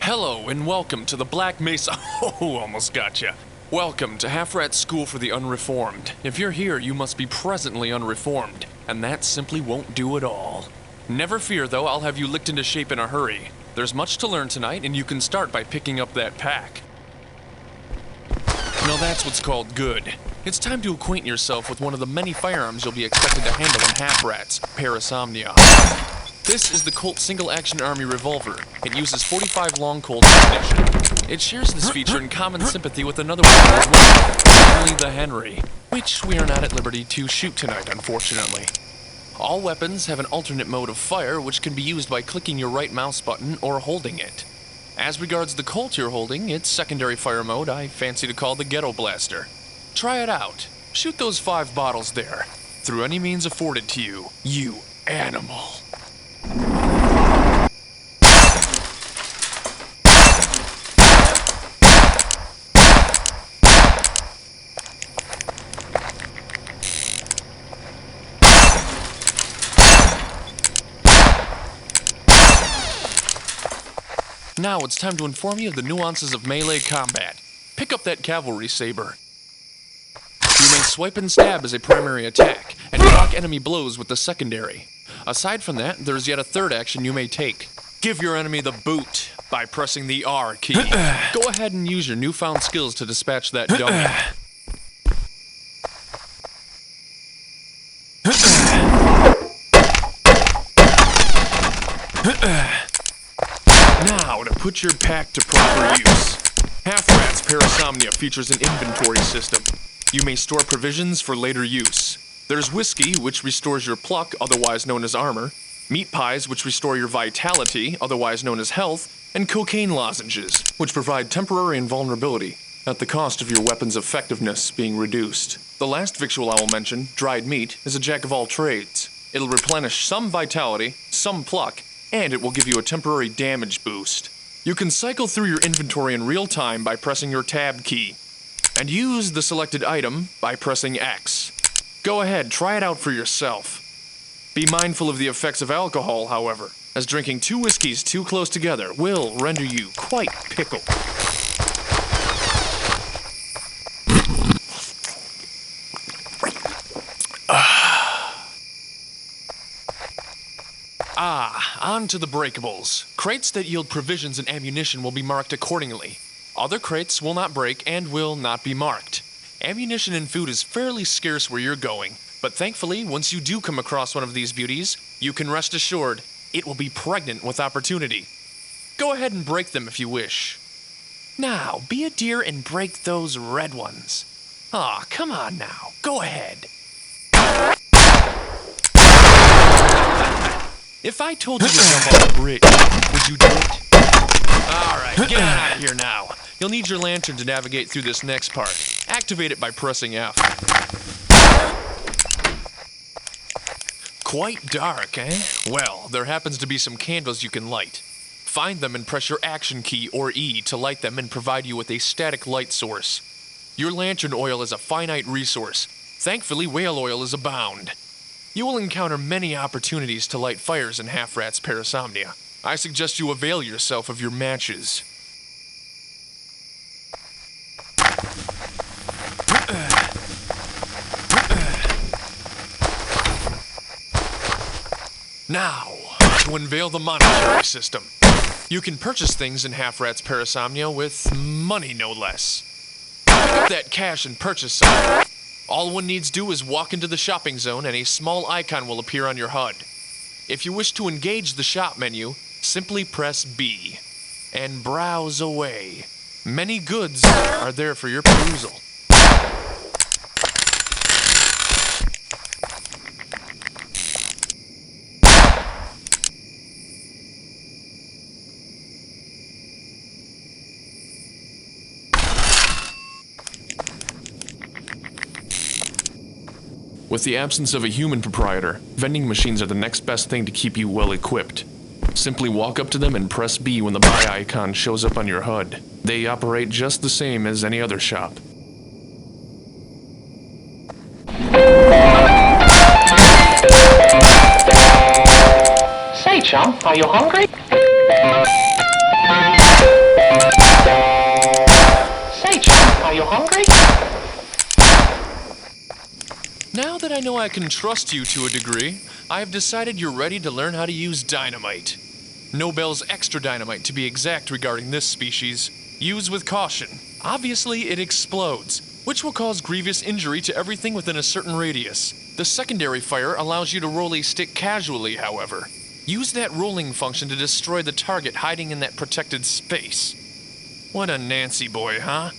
Hello and welcome to the Black Mesa. Oh, almost gotcha. Welcome to Half-Rat School for the Unreformed. If you're here, you must be presently unreformed, and that simply won't do at all. Never fear, though, I'll have you licked into shape in a hurry. There's much to learn tonight, and you can start by picking up that pack. Now that's what's called good. It's time to acquaint yourself with one of the many firearms you'll be expected to handle in Half-Rats, Parasomnia. This is the Colt Single-Action Army Revolver. It uses 45 long Colt ammunition. It shares this feature in common sympathy with another weapon as well, namely the Henry, which we are not at liberty to shoot tonight, unfortunately. All weapons have an alternate mode of fire, which can be used by clicking your right mouse button or holding it. As regards the Colt you're holding, its secondary fire mode I fancy to call the Ghetto Blaster. Try it out. Shoot those 5 bottles there, through any means afforded to you, you animal. Now it's time to inform you of the nuances of melee combat. Pick up that cavalry saber. You may swipe and stab as a primary attack, and block enemy blows with the secondary. Aside from that, there's yet a third action you may take. Give your enemy the boot by pressing the R key. Go ahead and use your newfound skills to dispatch that dummy. Now, to put your pack to proper use. Half-Rats Parasomnia features an inventory system. You may store provisions for later use. There's whiskey, which restores your pluck, otherwise known as armor, meat pies, which restore your vitality, otherwise known as health, and cocaine lozenges, which provide temporary invulnerability, at the cost of your weapon's effectiveness being reduced. The last victual I will mention, dried meat, is a jack of all trades. It'll replenish some vitality, some pluck, and it will give you a temporary damage boost. You can cycle through your inventory in real time by pressing your tab key, and use the selected item by pressing X. Go ahead, try it out for yourself. Be mindful of the effects of alcohol, however, as drinking 2 whiskeys too close together will render you quite pickled. On to the breakables. Crates that yield provisions and ammunition will be marked accordingly. Other crates will not break and will not be marked. Ammunition and food is fairly scarce where you're going, but thankfully, once you do come across one of these beauties, you can rest assured it will be pregnant with opportunity. Go ahead and break them if you wish. Now, be a dear and break those red ones. Aw, come on now, go ahead. If I told you to jump off a bridge, would you do it? Alright, get out of here now. You'll need your lantern to navigate through this next part. Activate it by pressing F. Quite dark, eh? Well, there happens to be some candles you can light. Find them and press your action key or E to light them and provide you with a static light source. Your lantern oil is a finite resource. Thankfully, whale oil is abound. You will encounter many opportunities to light fires in Half-Rats Parasomnia. I suggest you avail yourself of your matches. Now, to unveil the monetary system. You can purchase things in Half-Rats Parasomnia with money, no less. Pick up that cash and purchase something. All one needs do is walk into the shopping zone and a small icon will appear on your HUD. If you wish to engage the shop menu, simply press B and browse away. Many goods are there for your perusal. With the absence of a human proprietor, vending machines are the next best thing to keep you well equipped. Simply walk up to them and press B when the buy icon shows up on your HUD. They operate just the same as any other shop. Say, chum, are you hungry? I know I can trust you to a degree, I have decided you're ready to learn how to use dynamite. Nobel's extra dynamite, to be exact regarding this species. Use with caution. Obviously, it explodes, which will cause grievous injury to everything within a certain radius. The secondary fire allows you to roll a stick casually, however. Use that rolling function to destroy the target hiding in that protected space. What a Nancy boy, huh?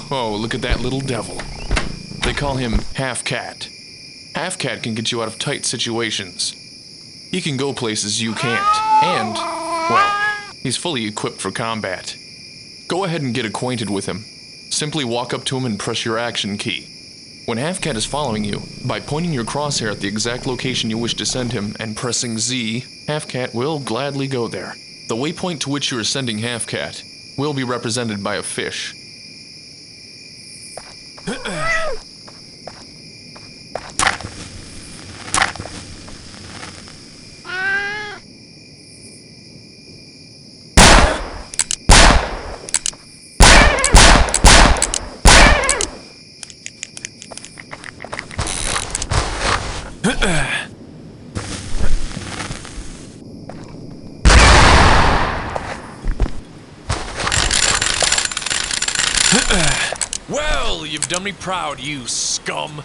Oh, look at that little devil. They call him Half-Cat. Half-Cat can get you out of tight situations. He can go places you can't, and, well, he's fully equipped for combat. Go ahead and get acquainted with him. Simply walk up to him and press your action key. When Half-Cat is following you, by pointing your crosshair at the exact location you wish to send him and pressing Z, Half-Cat will gladly go there. The waypoint to which you are sending Half-Cat will be represented by a fish. Well, you've done me proud, you scum.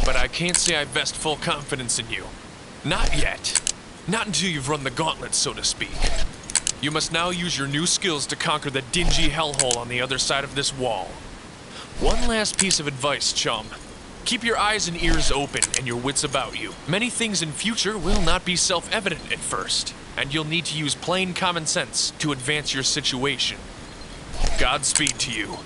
But I can't say I vest full confidence in you. Not yet. Not until you've run the gauntlet, so to speak. You must now use your new skills to conquer the dingy hellhole on the other side of this wall. One last piece of advice, chum. Keep your eyes and ears open and your wits about you. Many things in future will not be self-evident at first, and you'll need to use plain common sense to advance your situation. Godspeed to you.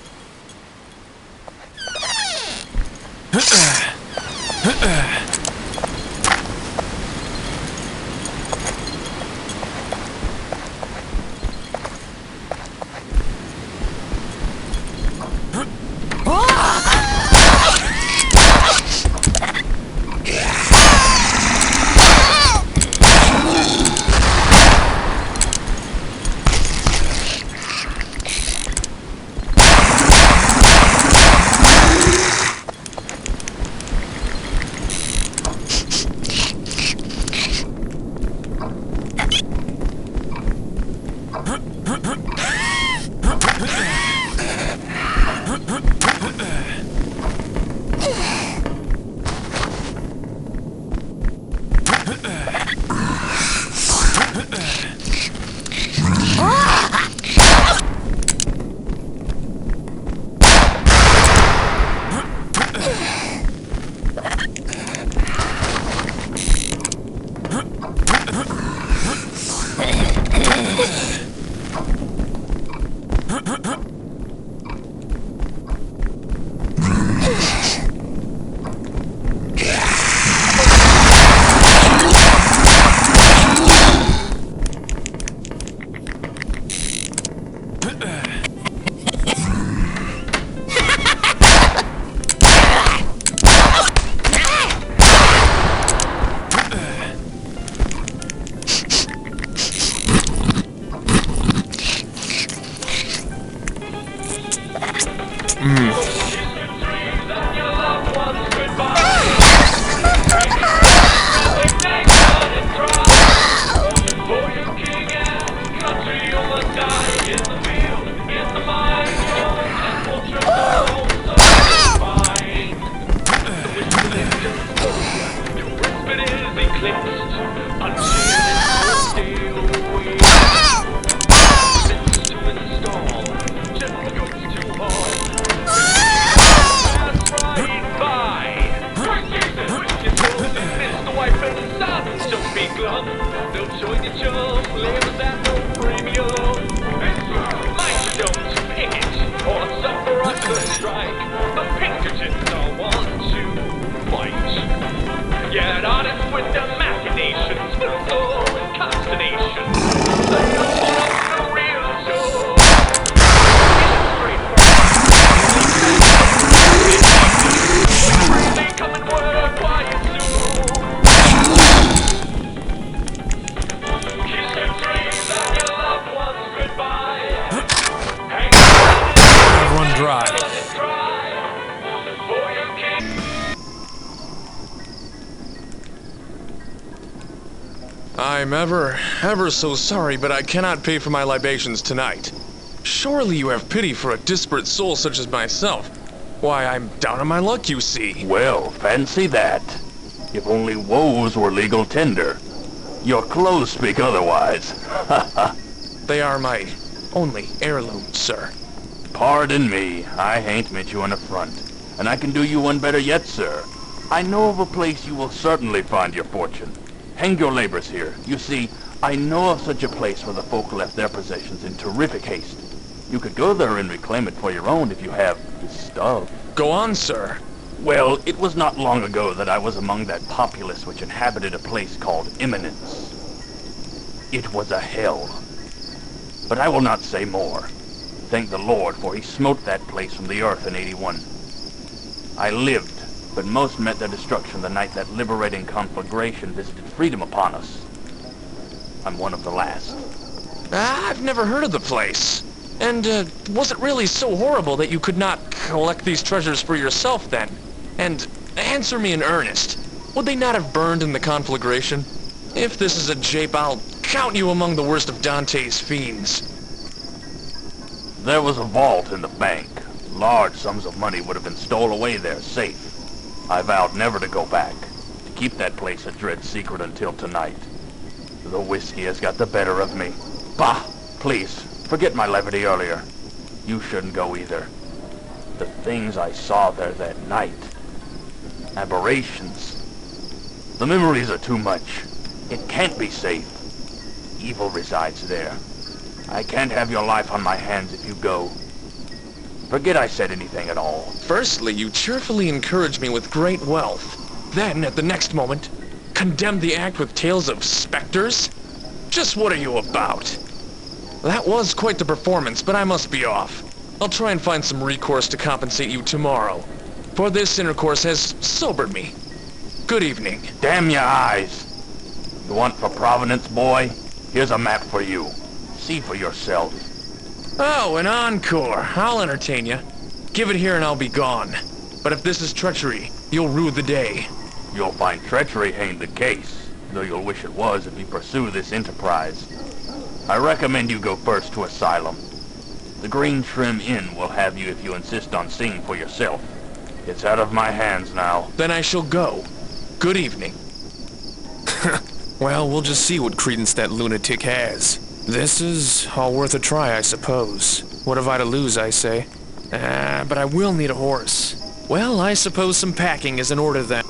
I'm ever so sorry, but I cannot pay for my libations tonight. Surely you have pity for a disparate soul such as myself. Why, I'm down on my luck, you see. Well, fancy that. If only woes were legal tender. Your clothes speak otherwise. They are my only heirloom, sir. Pardon me, I hain't meant you an affront. And I can do you one better yet, sir. I know of a place you will certainly find your fortune. Hang your labors here. You see, I know of such a place where the folk left their possessions in terrific haste. You could go there and reclaim it for your own if you have the stuff. Go on, sir. Well, it was not long ago that I was among that populace which inhabited a place called Eminence. It was a hell. But I will not say more. Thank the Lord, for he smote that place from the earth in 81. I lived, but most met their destruction the night that liberating conflagration visited freedom upon us. I'm one of the last. I've never heard of the place. And, was it really so horrible that you could not collect these treasures for yourself, then? And answer me in earnest. Would they not have burned in the conflagration? If this is a jape, I'll count you among the worst of Dante's fiends. There was a vault in the bank. Large sums of money would have been stowed away there safe. I vowed never to go back, to keep that place a dread secret until tonight. The whiskey has got the better of me. Bah! Please, forget my levity earlier. You shouldn't go either. The things I saw there that night. Aberrations. The memories are too much. It can't be safe. Evil resides there. I can't have your life on my hands if you go. Forget I said anything at all. Firstly, you cheerfully encourage me with great wealth. Then, at the next moment, condemn the act with tales of specters? Just what are you about? That was quite the performance, but I must be off. I'll try and find some recourse to compensate you tomorrow, for this intercourse has sobered me. Good evening. Damn your eyes! You want for Providence, boy? Here's a map for you. See for yourself. Oh, an encore. I'll entertain you. Give it here and I'll be gone. But if this is treachery, you'll rue the day. You'll find treachery ain't the case, though you'll wish it was if you pursue this enterprise. I recommend you go first to Asylum. The Green Trim Inn will have you if you insist on seeing for yourself. It's out of my hands now. Then I shall go. Good evening. Well, we'll just see what credence that lunatic has. This is all worth a try, I suppose. What have I to lose, I say? But I will need a horse. Well, I suppose some packing is in order then.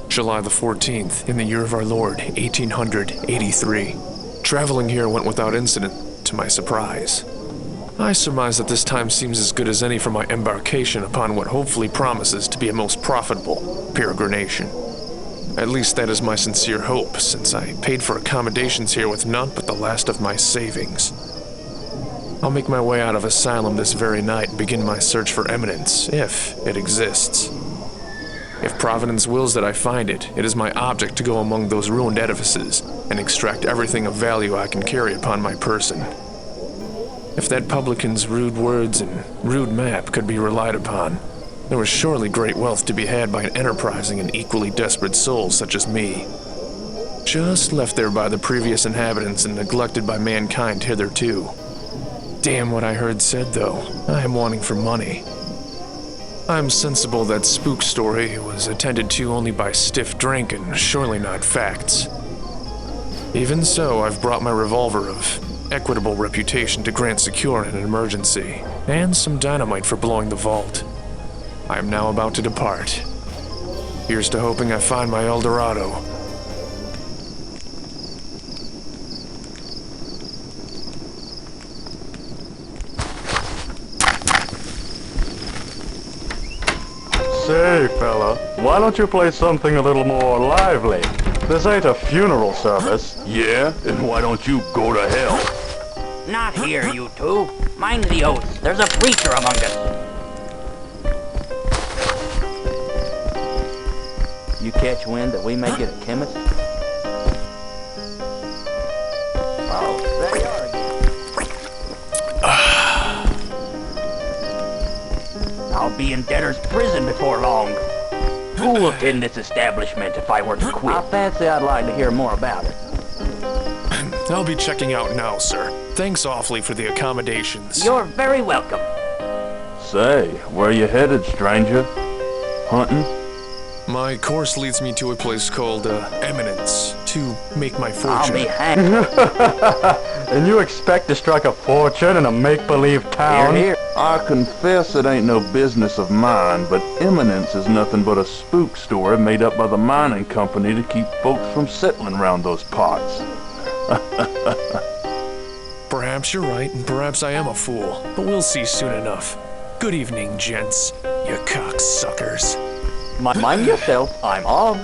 July the 14th, in the year of our Lord, 1883. Traveling here went without incident, to my surprise. I surmise that this time seems as good as any for my embarkation upon what hopefully promises to be a most profitable peregrination. At least that is my sincere hope, since I paid for accommodations here with none but the last of my savings. I'll make my way out of Asylum this very night and begin my search for Eminence, if it exists. If Providence wills that I find it, it is my object to go among those ruined edifices and extract everything of value I can carry upon my person. If that publican's rude words and rude map could be relied upon, there was surely great wealth to be had by an enterprising and equally desperate soul such as me. Just left there by the previous inhabitants and neglected by mankind hitherto. Damn what I heard said, though. I am wanting for money. I'm sensible that spook story was attended to only by stiff drink and surely not facts. Even so, I've brought my revolver of equitable reputation to grant secure in an emergency, and some dynamite for blowing the vault. I am now about to depart. Here's to hoping I find my El Dorado. Say, fella, why don't you play something a little more lively? This ain't a funeral service. Yeah? Then why don't you go to hell? Not here, you two. Mind the oaths. There's a preacher among us. You catch wind that we may get a chemist? Oh, there you are again. I'll be in debtor's prison before long. Who will in this establishment if I were to quit? I fancy I'd like to hear more about it. I'll be checking out now, sir. Thanks awfully for the accommodations. You're very welcome. Say, where you headed, stranger? Hunting? My course leads me to a place called Eminence to make my I'll fortune. be hanged. And you expect to strike a fortune in a make-believe town? Hear, hear. I confess it ain't no business of mine, but Eminence is nothing but a spook story made up by the mining company to keep folks from settling around those parts. Perhaps you're right, and perhaps I am a fool, but we'll see soon enough. Good evening, gents. You cocksuckers. Mind yourself, I'm on.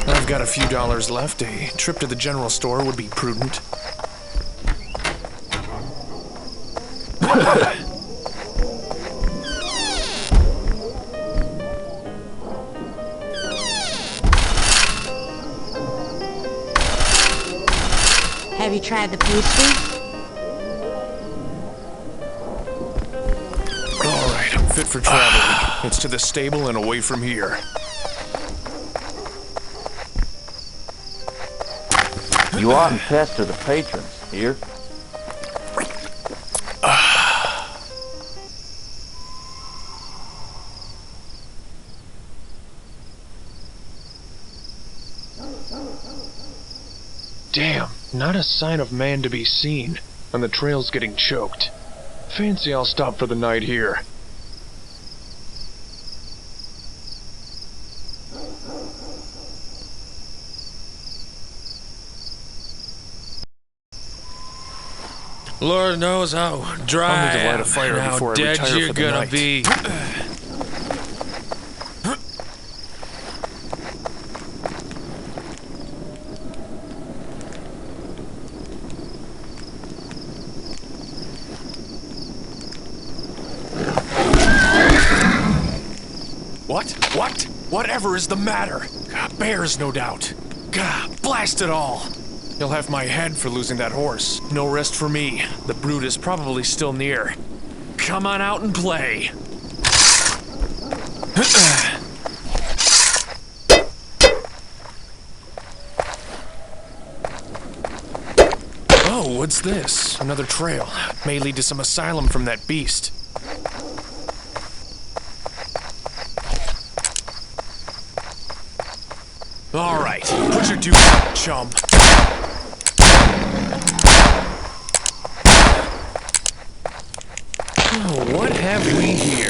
I've got a few dollars left. A trip to the general store would be prudent. Have you tried the pastry? All right, I'm fit for traveling. It's to the stable and away from here. You oughtn't pester the patrons, here. Damn, not a sign of man to be seen, and the trail's getting choked. Fancy I'll stop for the night here. Lord knows how dry I'll need to light a and fire how before I dead retire you're for the gonna night. be. What? Whatever is the matter? Bears, no doubt. Gah, blast it all! You'll have my head for losing that horse. No rest for me. The brute is probably still near. Come on out and play. Oh, what's this? Another trail. May lead to some asylum from that beast. All right, put your dukes up, chum. Oh, what have we here?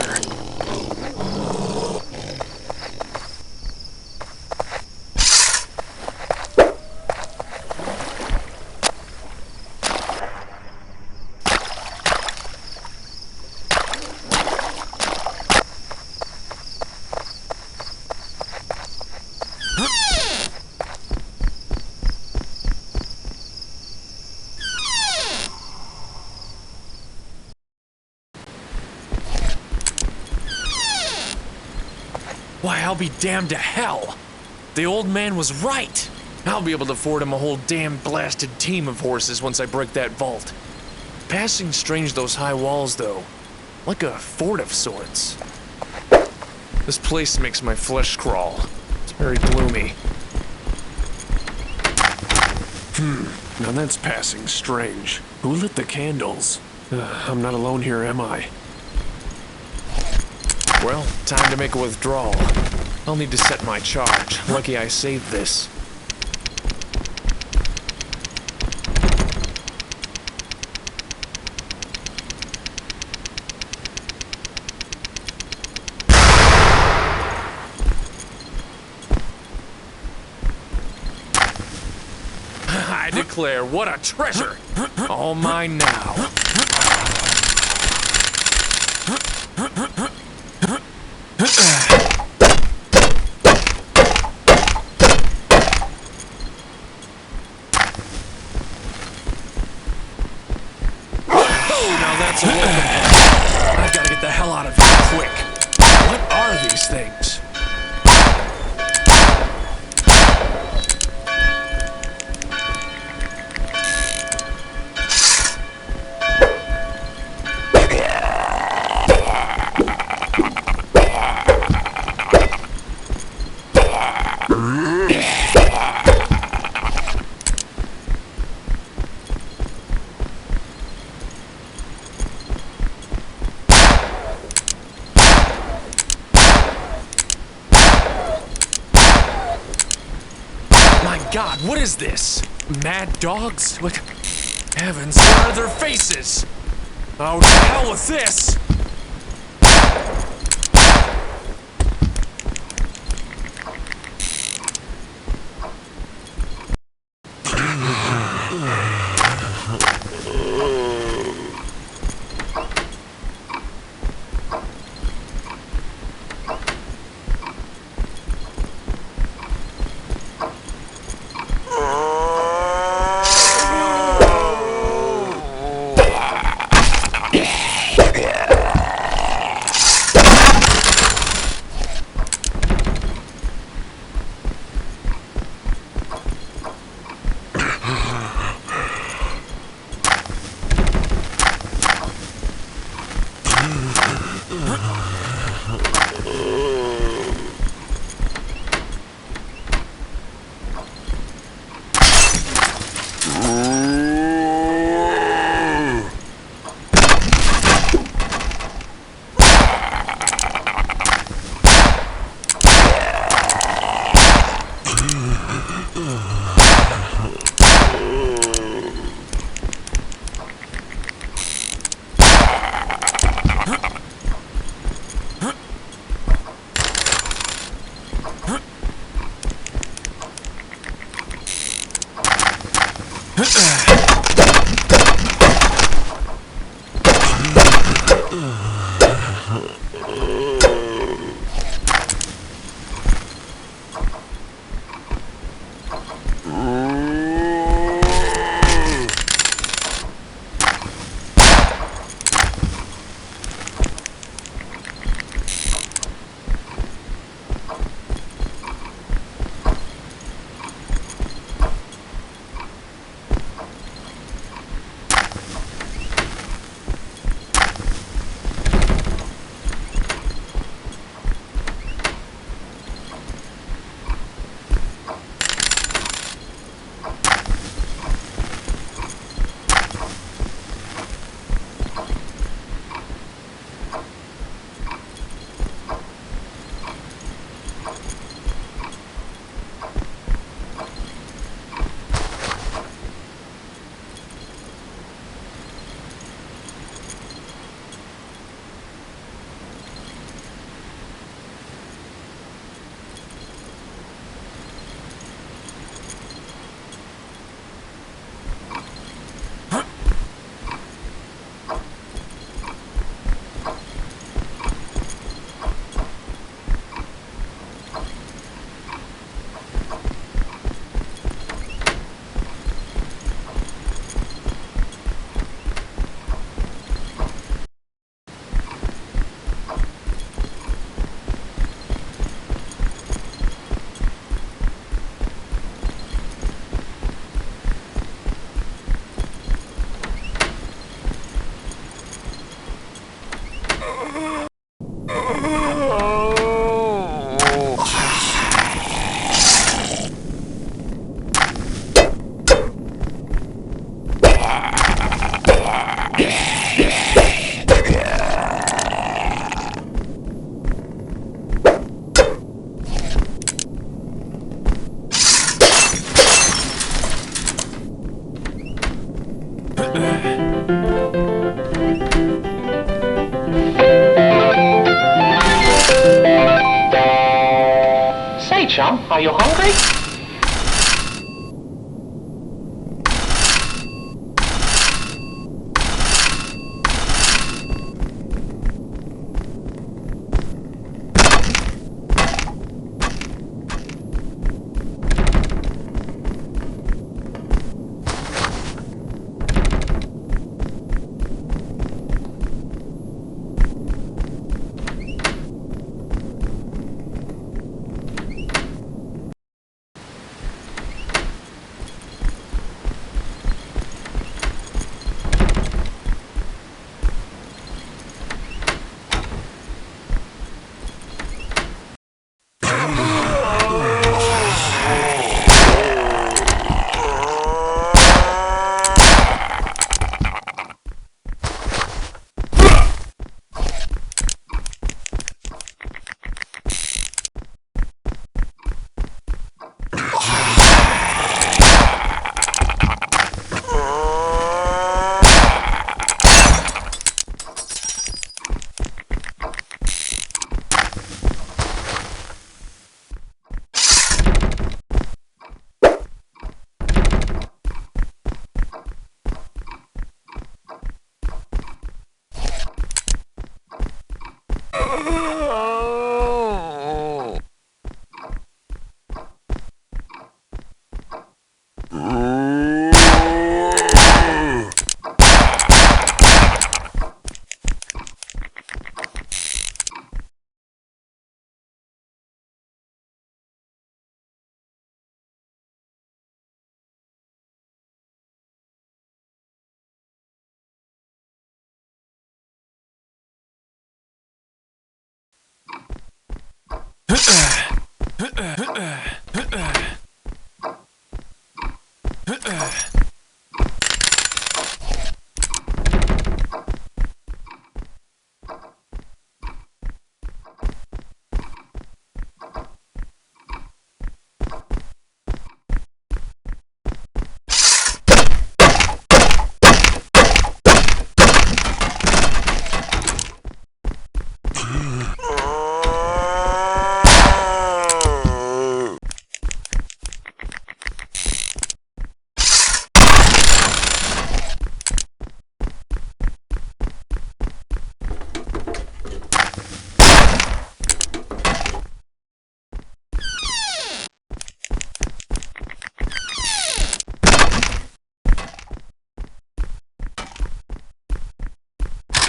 Why, I'll be damned to hell. The old man was right. I'll be able to afford him a whole damn blasted team of horses once I break that vault. Passing strange those high walls, though. Like a fort of sorts. This place makes my flesh crawl. It's very gloomy. Now that's passing strange. Who lit the candles? I'm not alone here, am I? Well, time to make a withdrawal. I'll need to set my charge. Lucky I saved this. I declare, what a treasure! All mine now. Now that's a welcome. I've got to get the hell out of here quick. What are these things? God, what is this? Mad dogs? What? Heavens, where are their faces? Oh, to hell with this! Say, chum, are you hungry?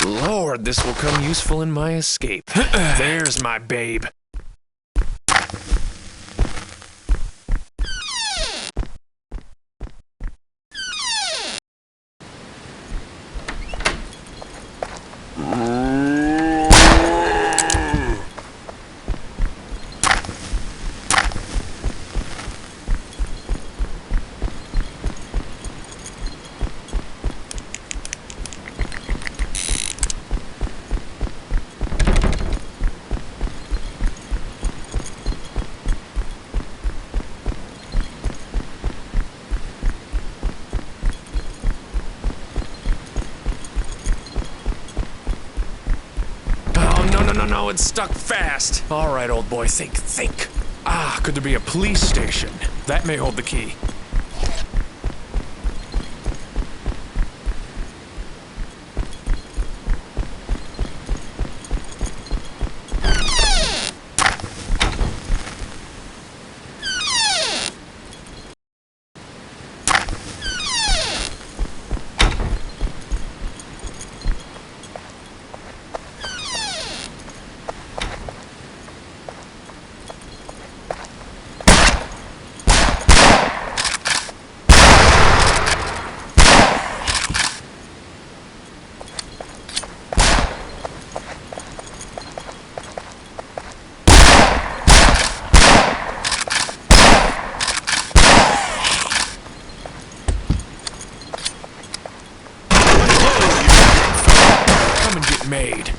Lord, this will come useful in my escape. There's my babe. No, it's stuck fast. All right, old boy, think. Ah, could there be a police station? That may hold the key. Made.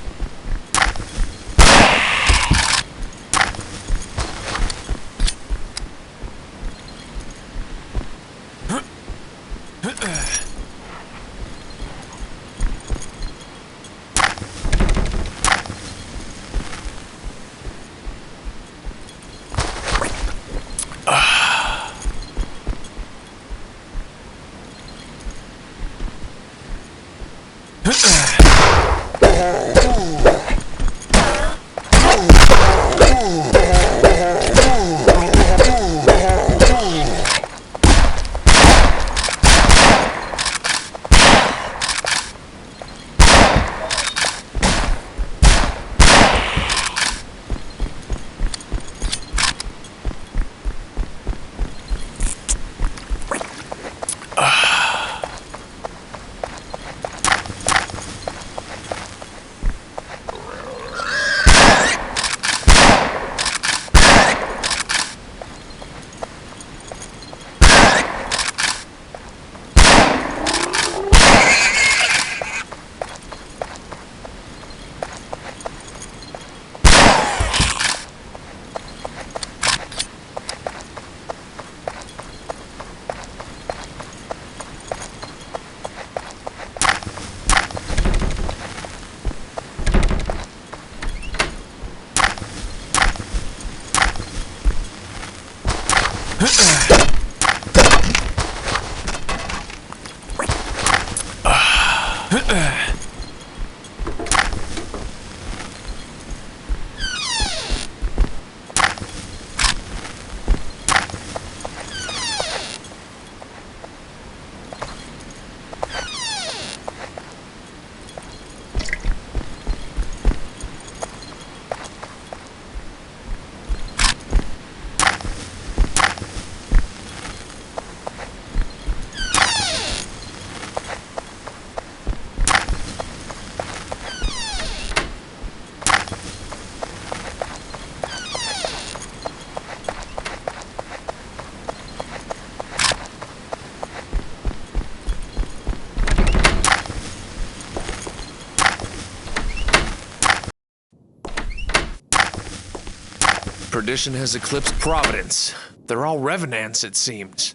Perdition has eclipsed Providence. They're all revenants, it seems.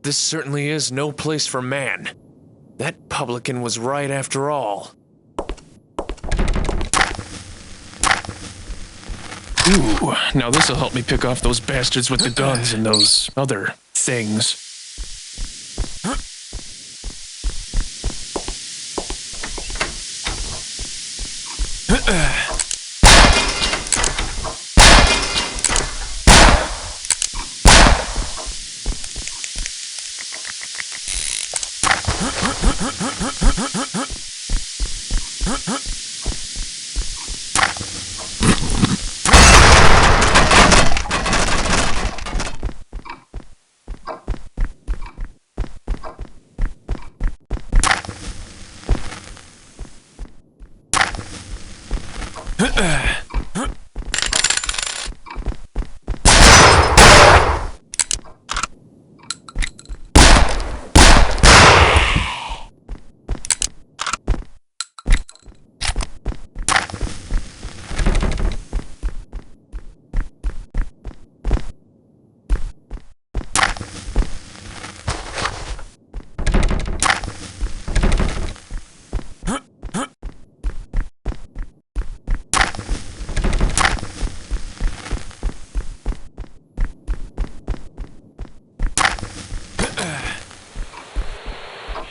This certainly is no place for man. That publican was right after all. Ooh, now this'll help me pick off those bastards with the guns and those other things.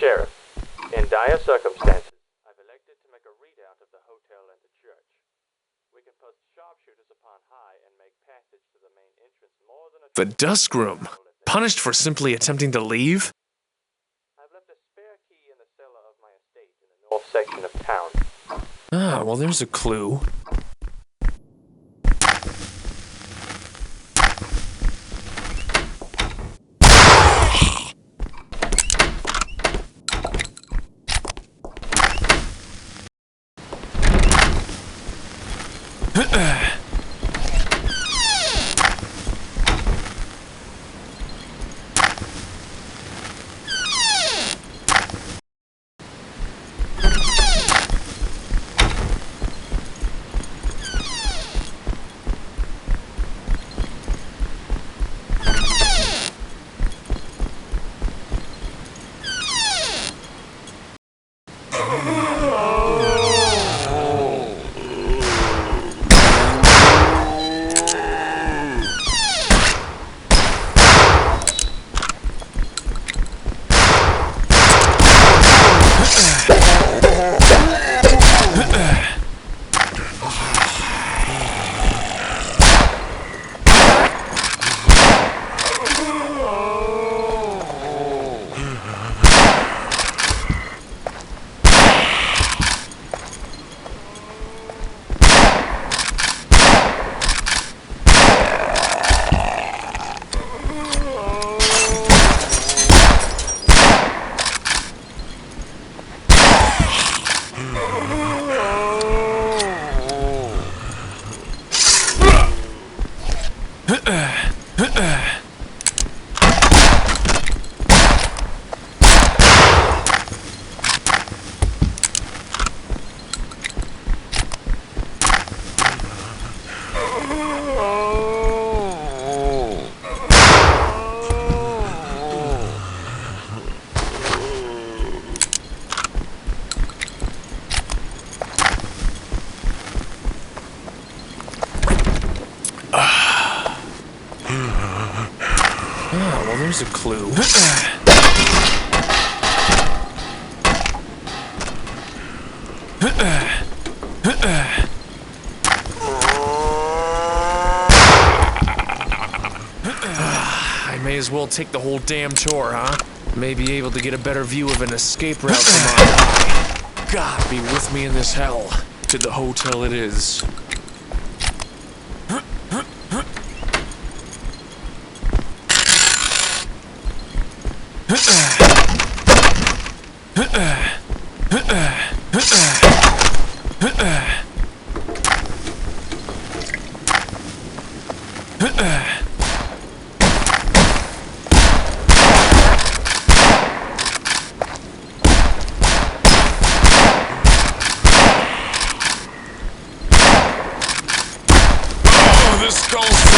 Sheriff, in dire circumstances, I've elected to make a readout of the hotel and the church. We can post sharpshooters upon high and make passage to the main entrance more than a... The dusk room? Punished for simply attempting to leave? I've left a spare key in the cellar of my estate in the north section of town. Ah, well there's a clue. Well, there's a clue. I may as well take the whole damn tour, huh? May be able to get a better view of an escape route from our eye. God, be with me in this hell. To the hotel it is. This skull's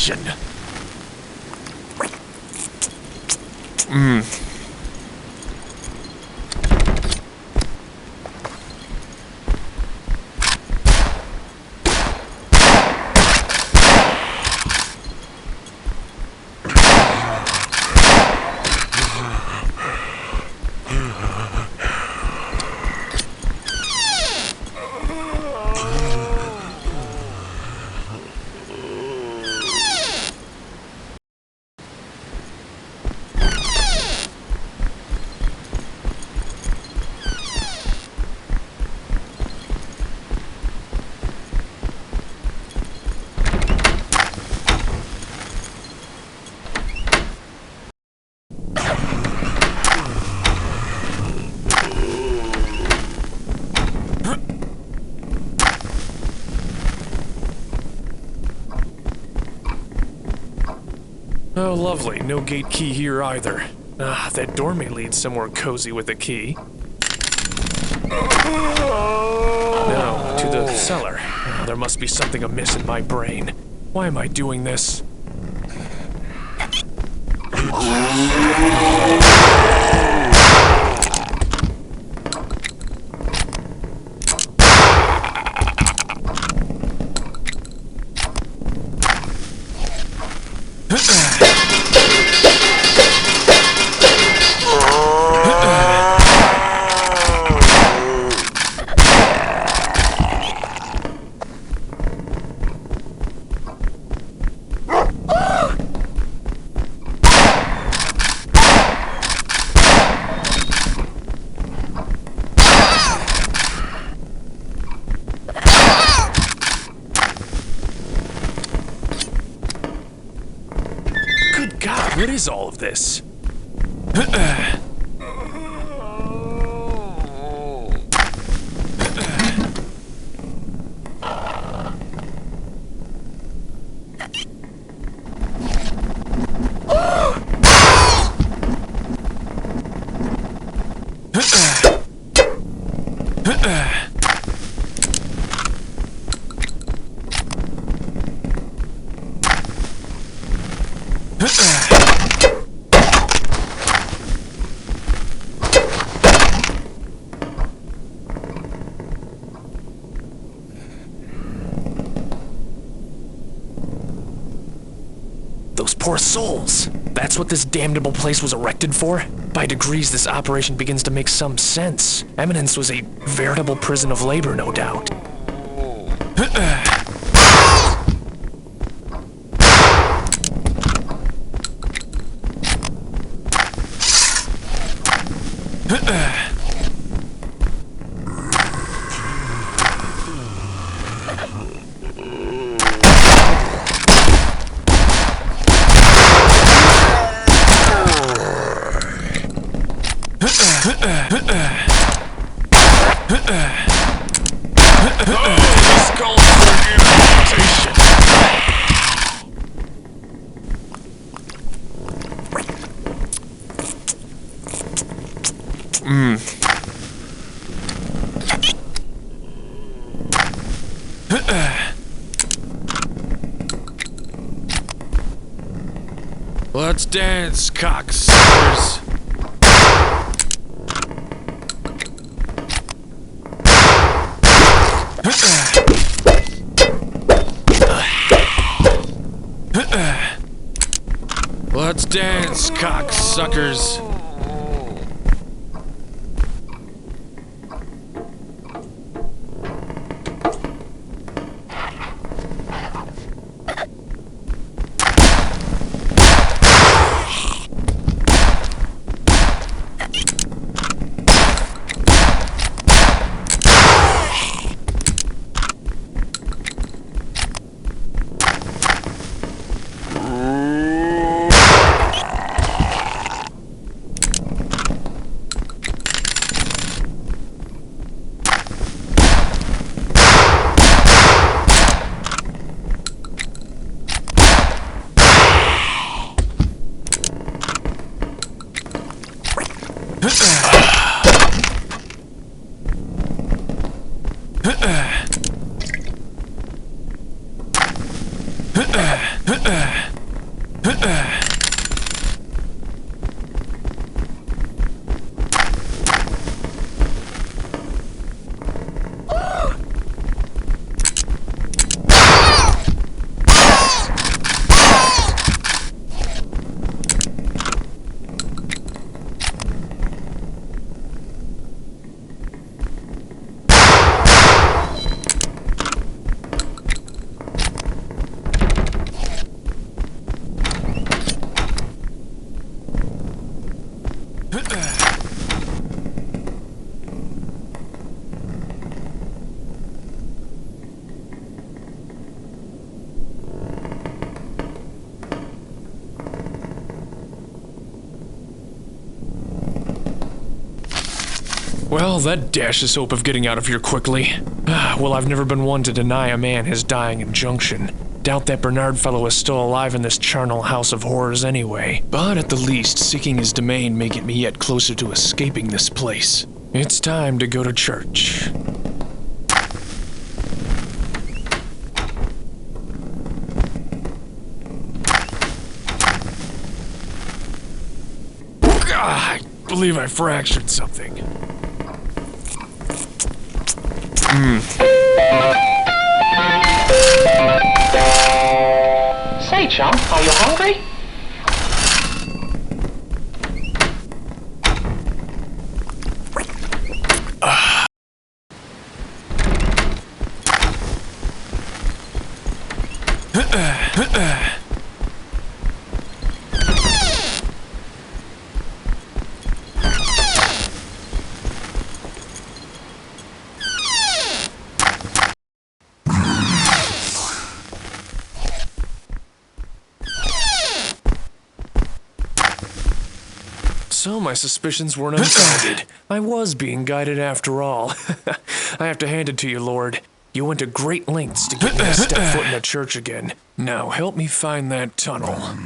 station. Oh, lovely. No gate key here either. Ah, that door may lead somewhere cozy with a key. No, to the cellar. Oh, there must be something amiss in my brain. Why am I doing this? God, what is all of this? Those poor souls! That's what this damnable place was erected for? By degrees, this operation begins to make some sense. Eminence was a veritable prison of labor, no doubt. This calls for improvisation. Let's dance, cocksuckers. Let's dance, cocksuckers. Well, that dashes hope of getting out of here quickly. Well, I've never been one to deny a man his dying injunction. Doubt that Bernard fellow is still alive in this charnel house of horrors anyway. But at the least, seeking his domain may get me yet closer to escaping this place. It's time to go to church. I believe I fractured something. Say, chum, are you hungry? So my suspicions weren't unfounded. I was being guided after all. I have to hand it to you, Lord. You went to great lengths to get me to step foot in a church again. Now help me find that tunnel.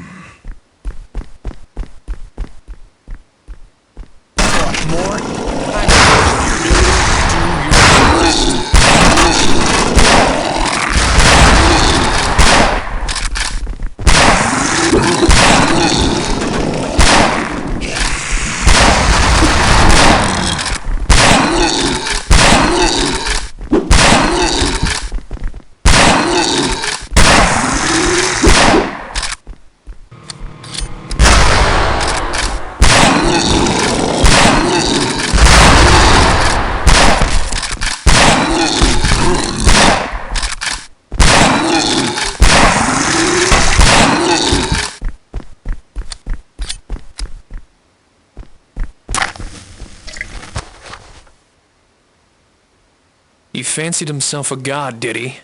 He fancied himself a god, did he?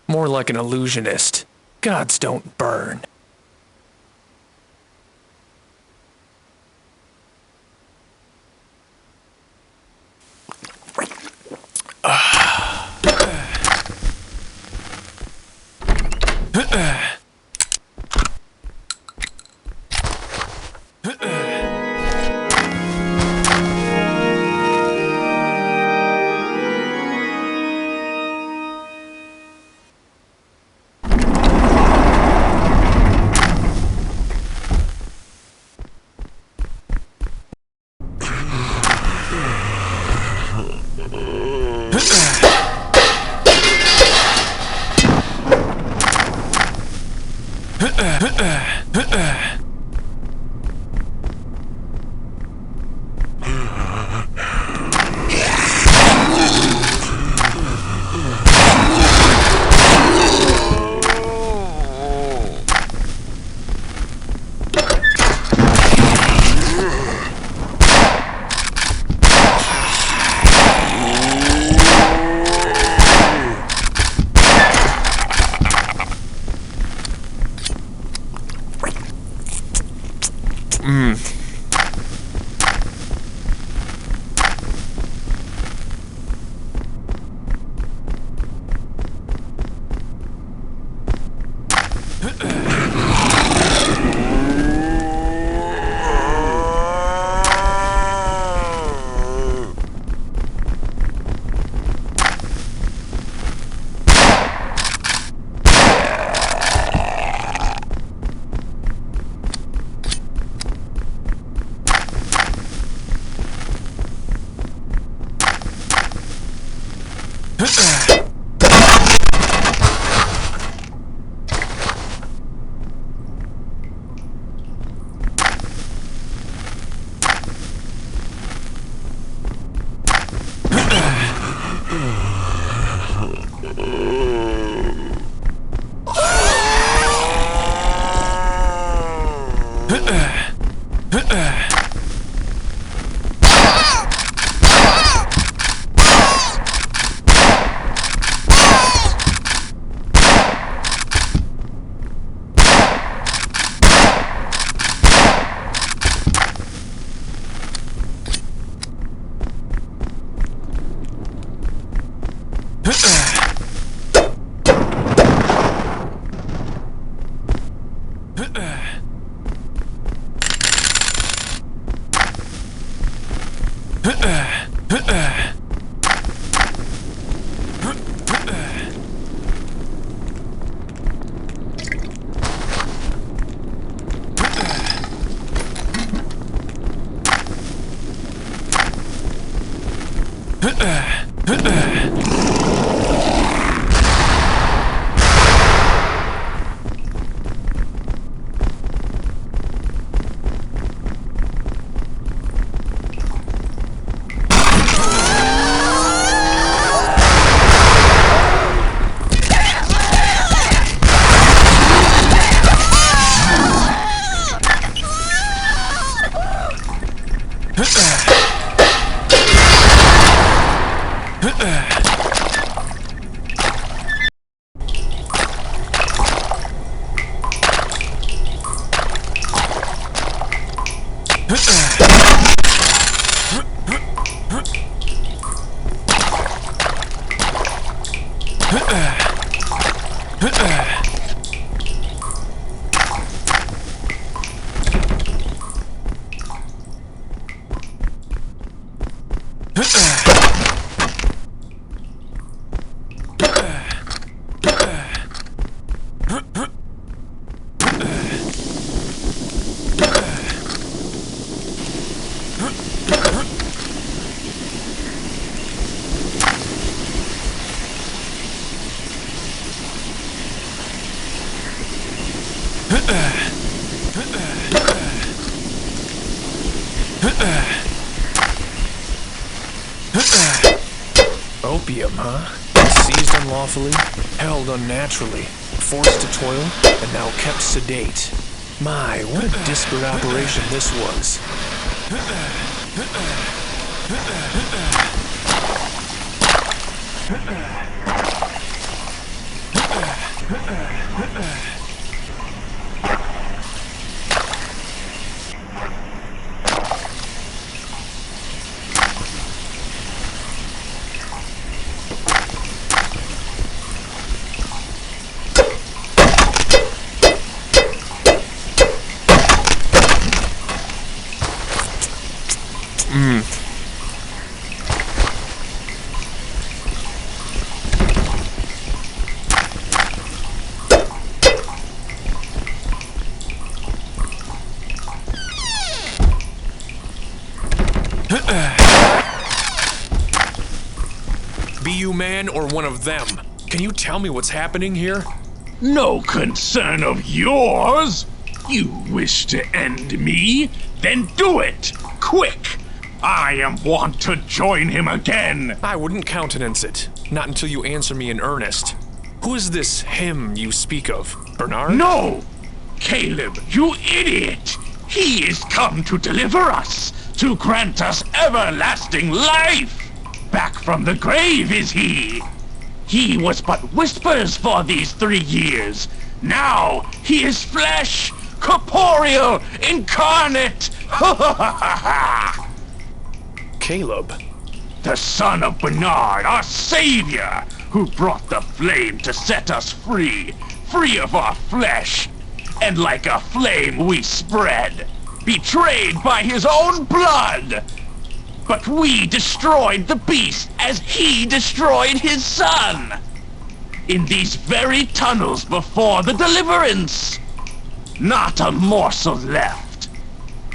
More like an illusionist. Gods don't burn. Opium, huh? Seized unlawfully, held unnaturally, forced to toil, and now kept sedate. My, what a disparate operation this was. Be you man or one of them? Can you tell me what's happening here? No concern of yours. You wish to end me? Then do it! Quick! I am want to join him again! I wouldn't countenance it. Not until you answer me in earnest. Who is this him you speak of? Bernard? No! Caleb, you idiot! He is come to deliver us, to grant us everlasting life! Back from the grave is he! He was but whispers for these 3 years. Now he is flesh, corporeal, incarnate! Ha ha ha ha ha! Caleb. The son of Bernard, our savior, who brought the flame to set us free, free of our flesh. And like a flame we spread, betrayed by his own blood. But we destroyed the beast as he destroyed his son. In these very tunnels before the deliverance. Not a morsel left.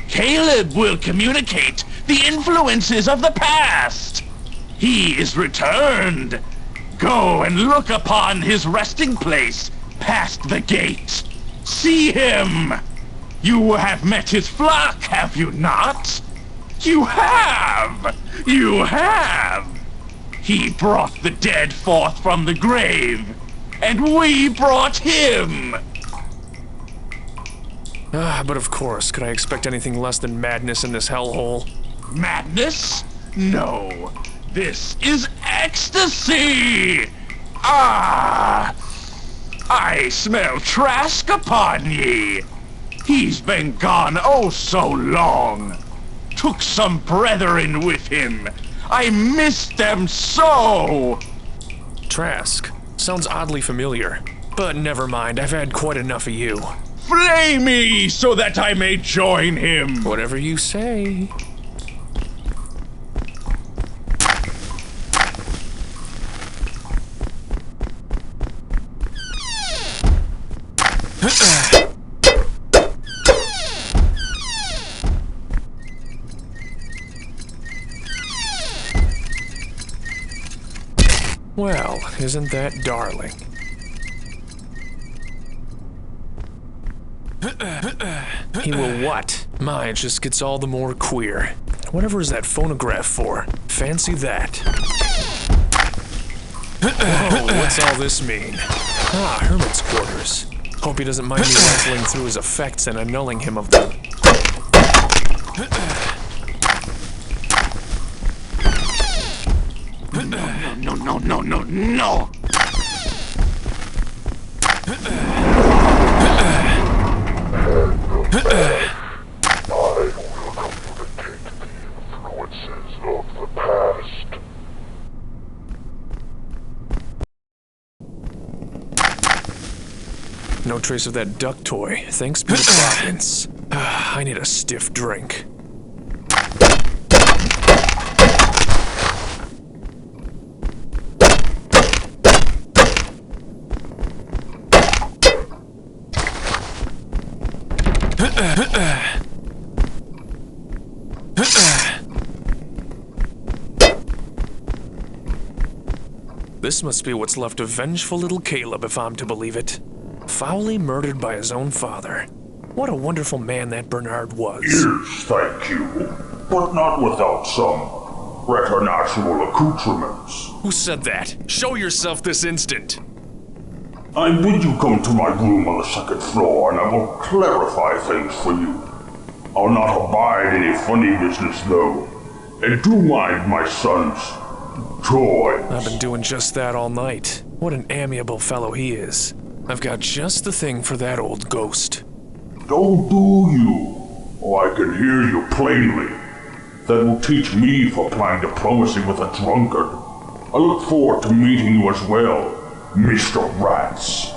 Caleb will communicate the influences of the past. He is returned. Go and look upon his resting place past the gate. See him. You have met his flock, have you not? You have! You have! He brought the dead forth from the grave, and we brought him! But of course, could I expect anything less than madness in this hellhole? Madness? No. This is ecstasy! Ah! I smell Trask upon ye! He's been gone oh so long! Took some brethren with him. I missed them so! Trask. Sounds oddly familiar. But never mind, I've had quite enough of you. Flay me so that I may join him! Whatever you say. Well, isn't that darling? He will what? Mine just gets all the more queer. Whatever is that phonograph for? Fancy that. Whoa, what's all this mean? Ah, hermit's quarters. Hope he doesn't mind me rifling through his effects and annulling him of them. No! No trace of that duck toy. Thanks be to Providence. I need a stiff drink. This must be what's left of vengeful little Caleb, if I'm to believe it. Foully murdered by his own father. What a wonderful man that Bernard was. Yes, thank you, but not without some preternatural accoutrements. Who said that? Show yourself this instant. I bid you come to my room on the second floor, and I will clarify things for you. I'll not abide any funny business, though. And do mind my son's toys. I've been doing just that all night. What an amiable fellow he is. I've got just the thing for that old ghost. Don't do you, or I can hear you plainly. That will teach me for playing diplomacy with a drunkard. I look forward to meeting you as well, Mr. Rats.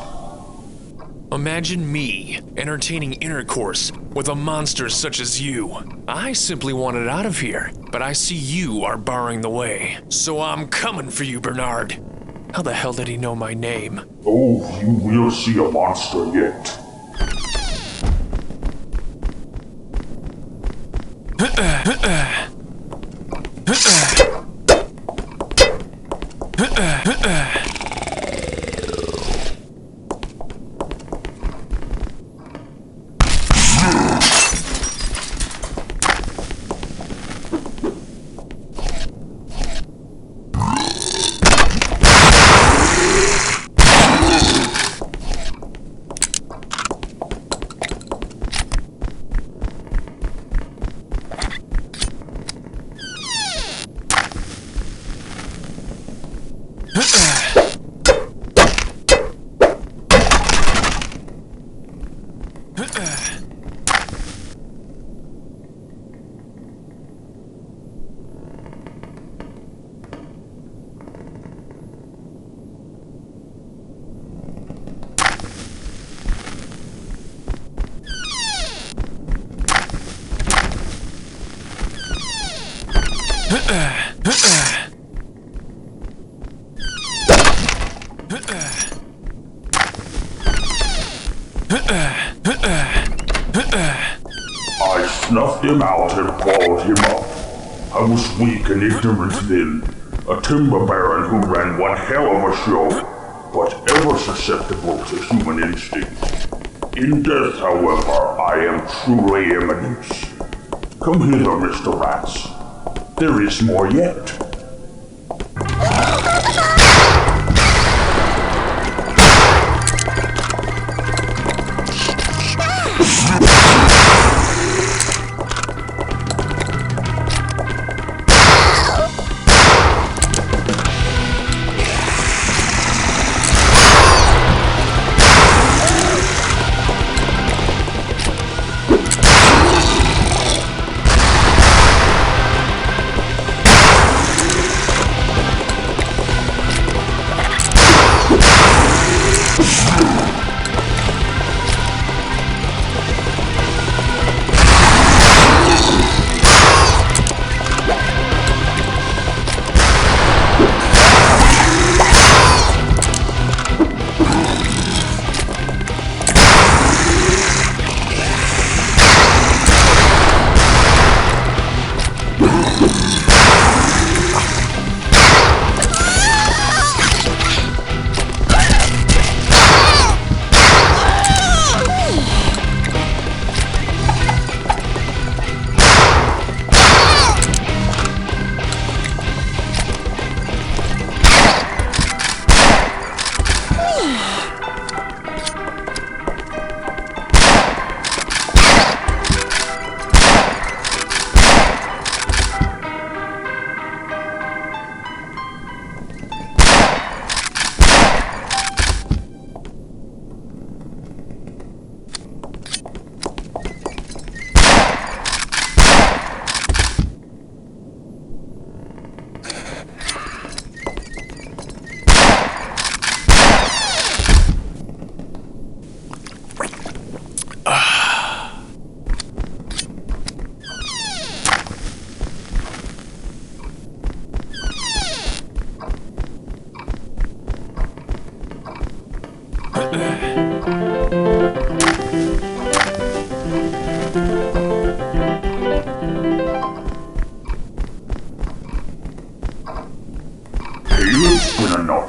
Imagine me entertaining intercourse with a monster such as you. I simply wanted out of here, but I see you are barring the way. So I'm coming for you, Bernard. How the hell did he know my name? Oh, you will see a monster yet. I snuffed him out and walled him up. I was weak and ignorant then, a timber baron who ran one hell of a show, but ever susceptible to human instinct. In death, however, I am truly eminence. Come hither, Mr. Rats. There is more yet.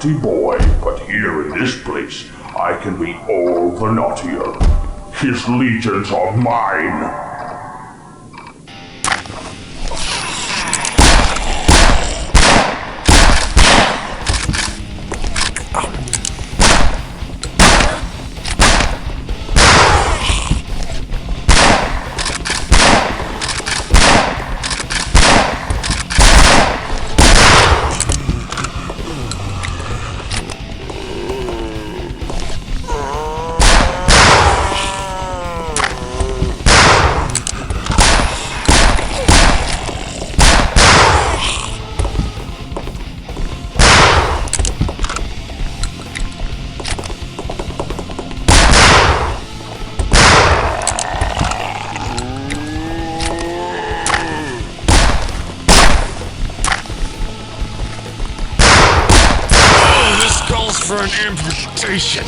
naughty boy, but here in this place, I can be all the naughtier. His legions are mine. For an amputation.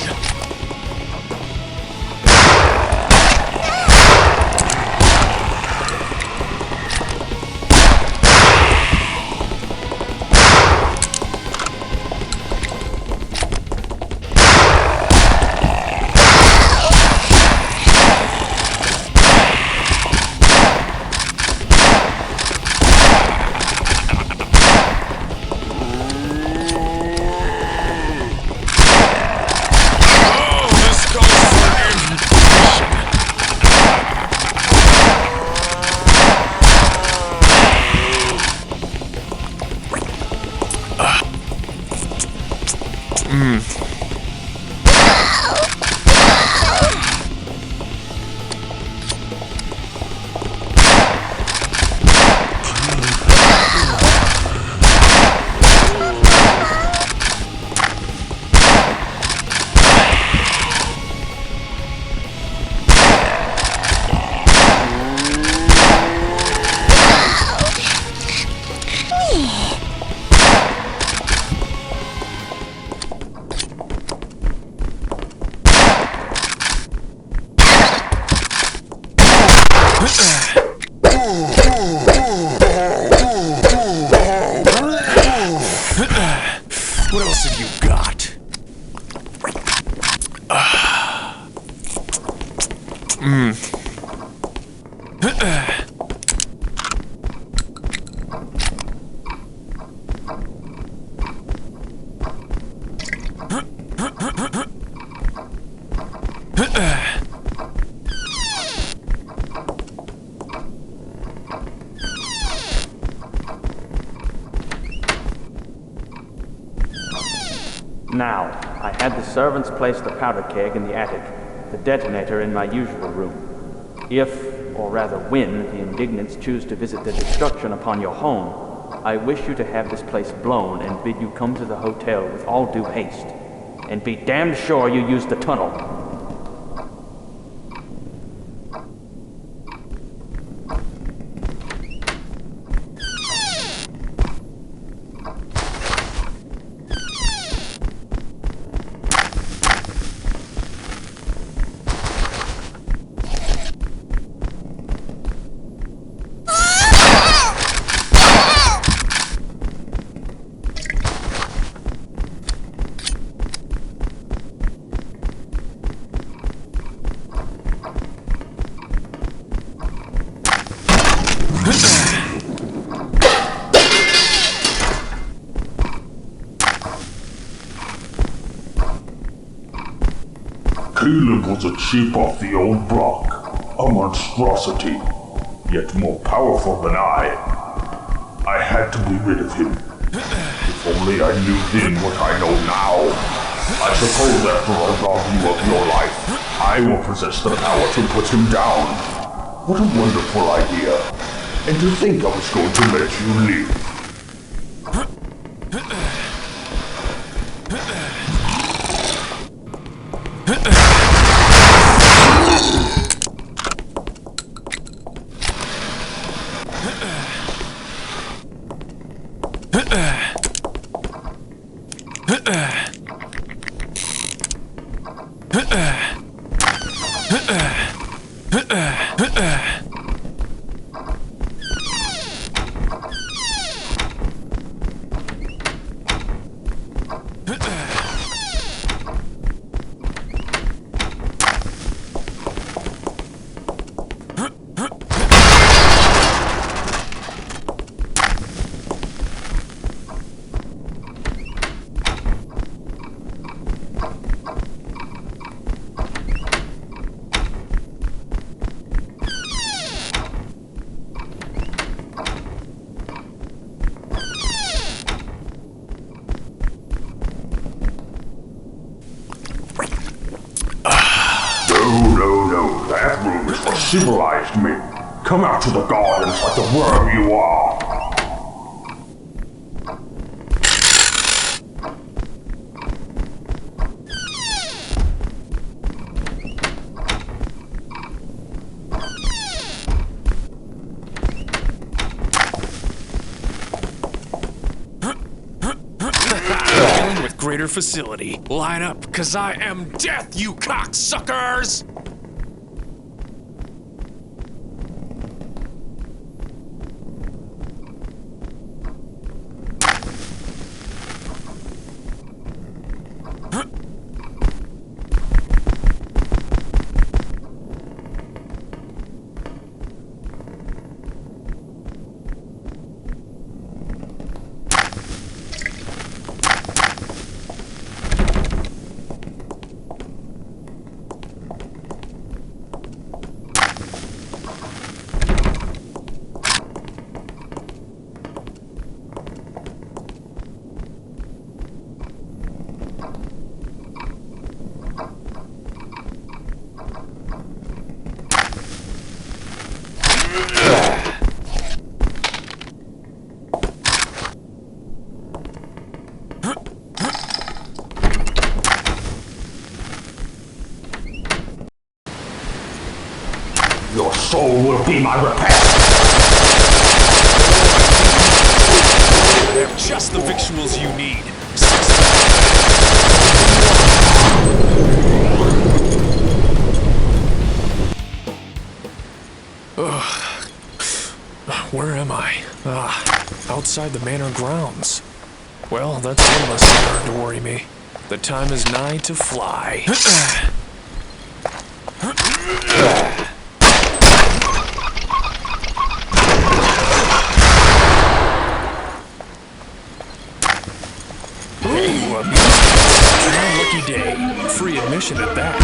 What else have you got? Now, I had the servants place the powder keg in the attic, the detonator in my usual room. If, or rather when, the indignants choose to visit their destruction upon your home, I wish you to have this place blown and bid you come to the hotel with all due haste. And be damned sure you use the tunnel. Caleb was a chip off the old block, a monstrosity, yet more powerful than I. I had to be rid of him. If only I knew then what I know now. I suppose after I rob you of your life, I will possess the power to put him down. What a wonderful idea. And to think I was going to let you live. uncivilized me. Come out to the gardens like the worm you are. Dealing with greater facility. Line up, cause I am death, you cocksuckers! Your soul will be my repair. They're just the victuals you need. Where am I? Outside the manor grounds. Well, that's one less thing to worry me. The time is nigh to fly. Ooh, a lucky day. Free admission at that.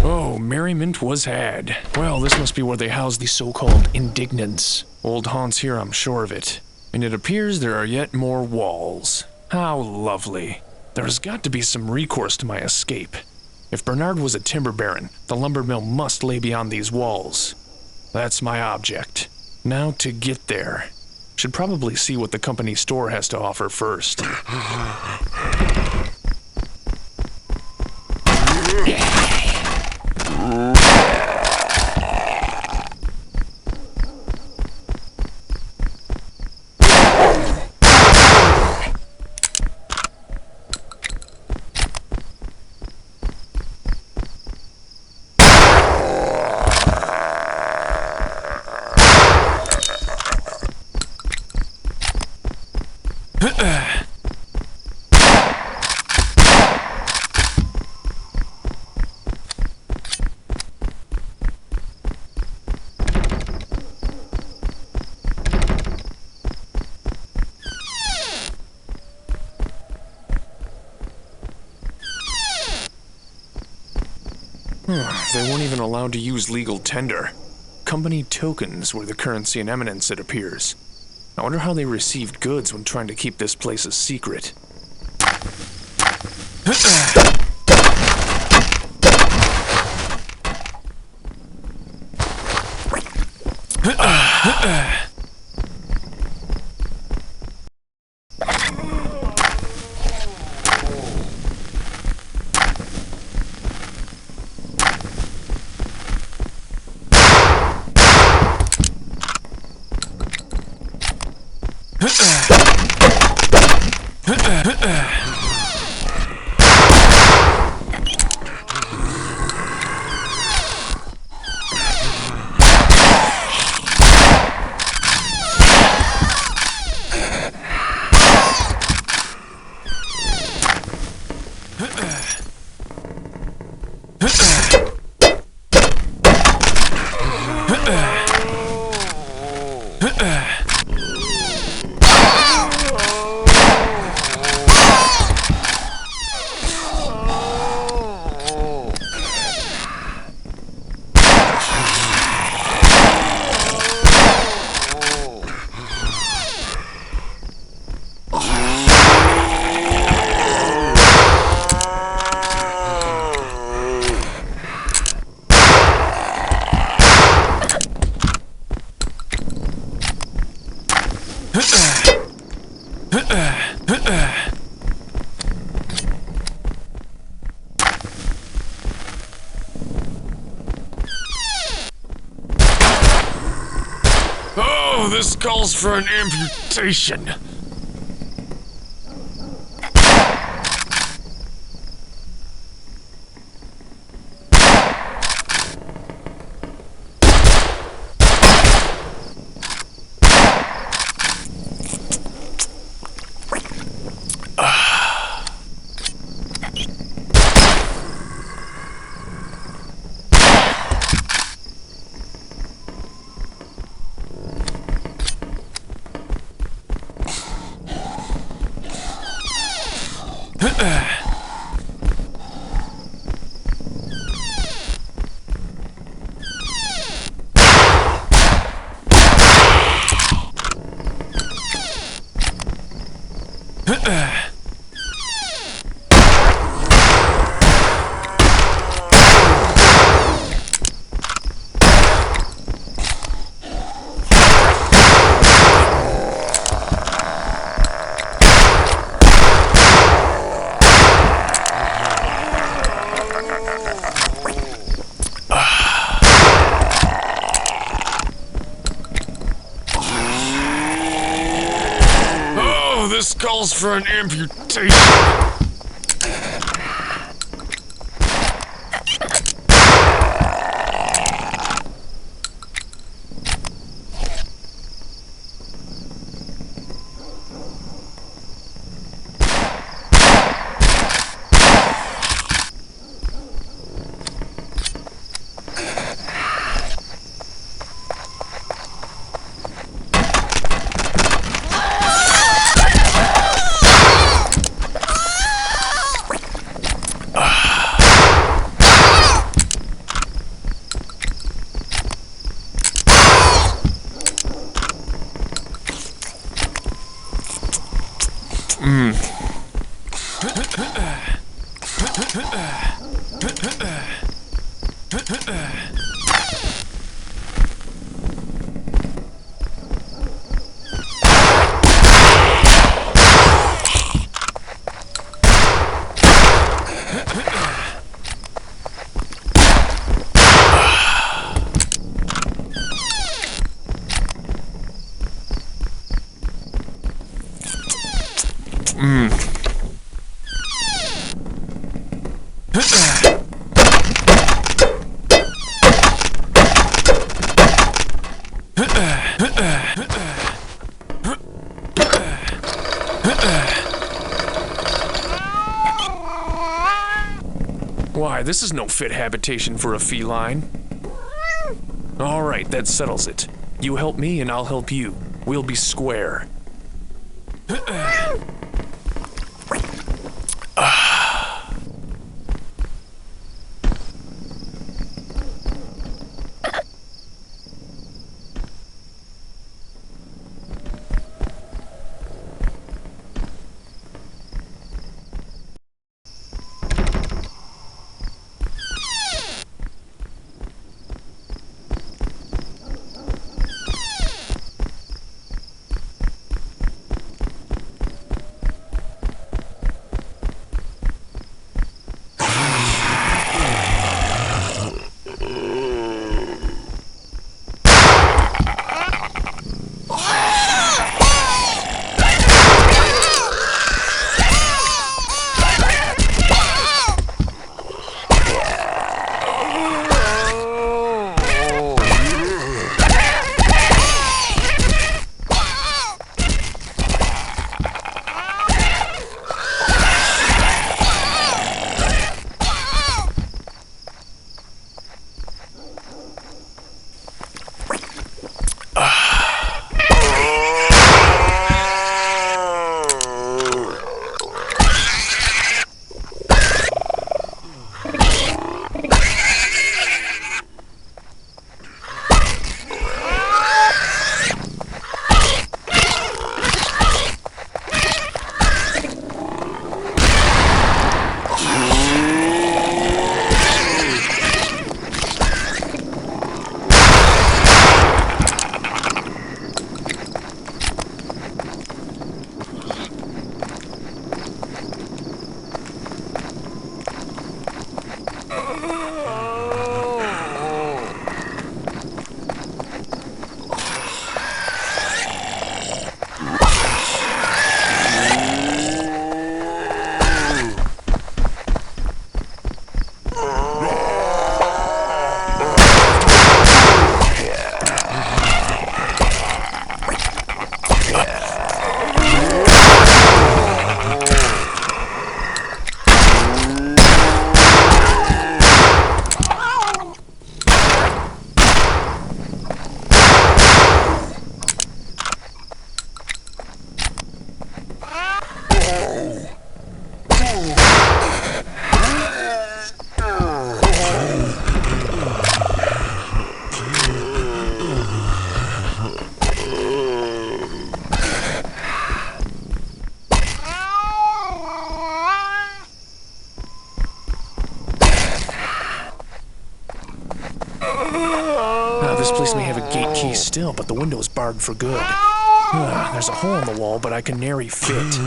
Oh, merriment was had. Well, this must be where they house the so-called indignants. Old haunts here, I'm sure of it. And it appears there are yet more walls. How lovely. There's got to be some recourse to my escape. If Bernard was a timber baron, the lumber mill must lay beyond these walls. That's my object. Now to get there. Should probably see what the company store has to offer first. They weren't even allowed to use legal tender. Company tokens were the currency in Eminence, it appears. I wonder how they received goods when trying to keep this place a secret. Oh, this calls for an amputation. This calls for an amputation. Why, this is no fit habitation for a feline. All right, that settles it. You help me and I'll help you. We'll be square. This place may have a gate key still, but the window's barred for good. There's a hole in the wall, but I can nary fit.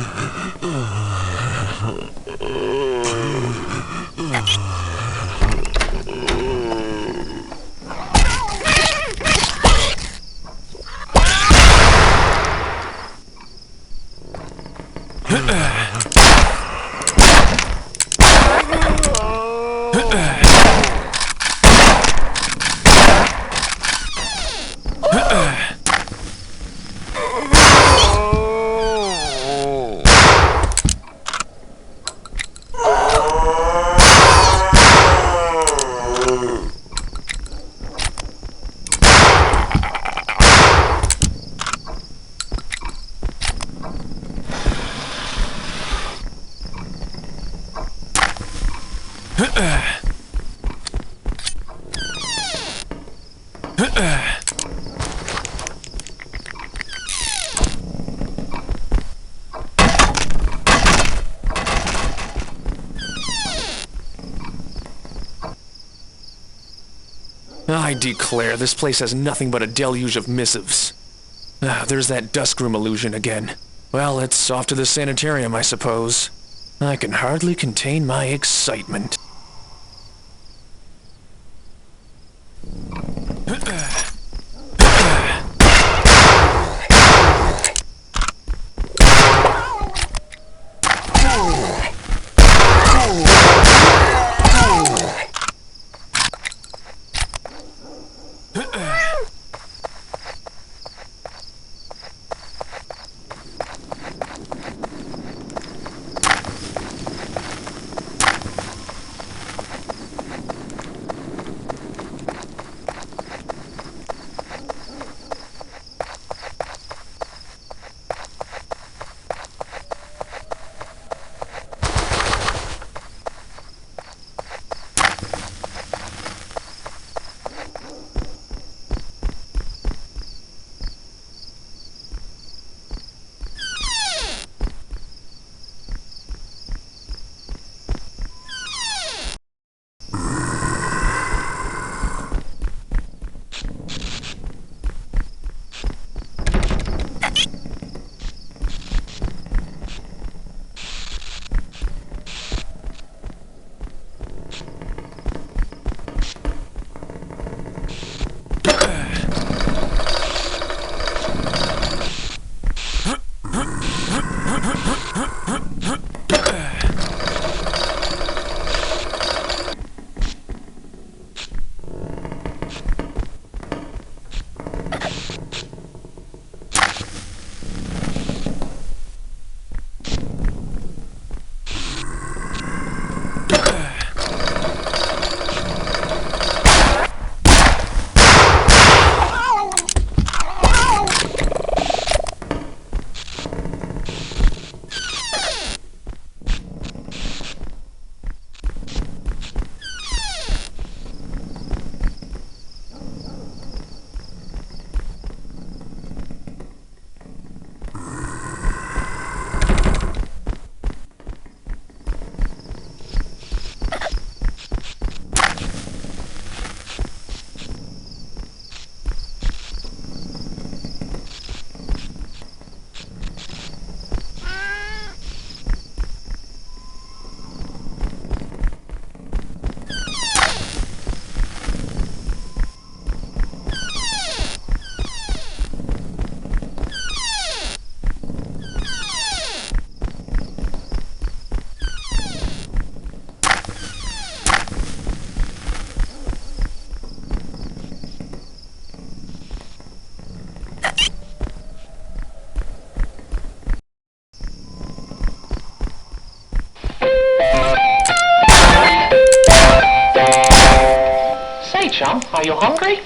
I declare this place has nothing but a deluge of missives. There's that dusk room illusion again. Well, it's off to the sanitarium, I suppose. I can hardly contain my excitement. Chum, are you hungry?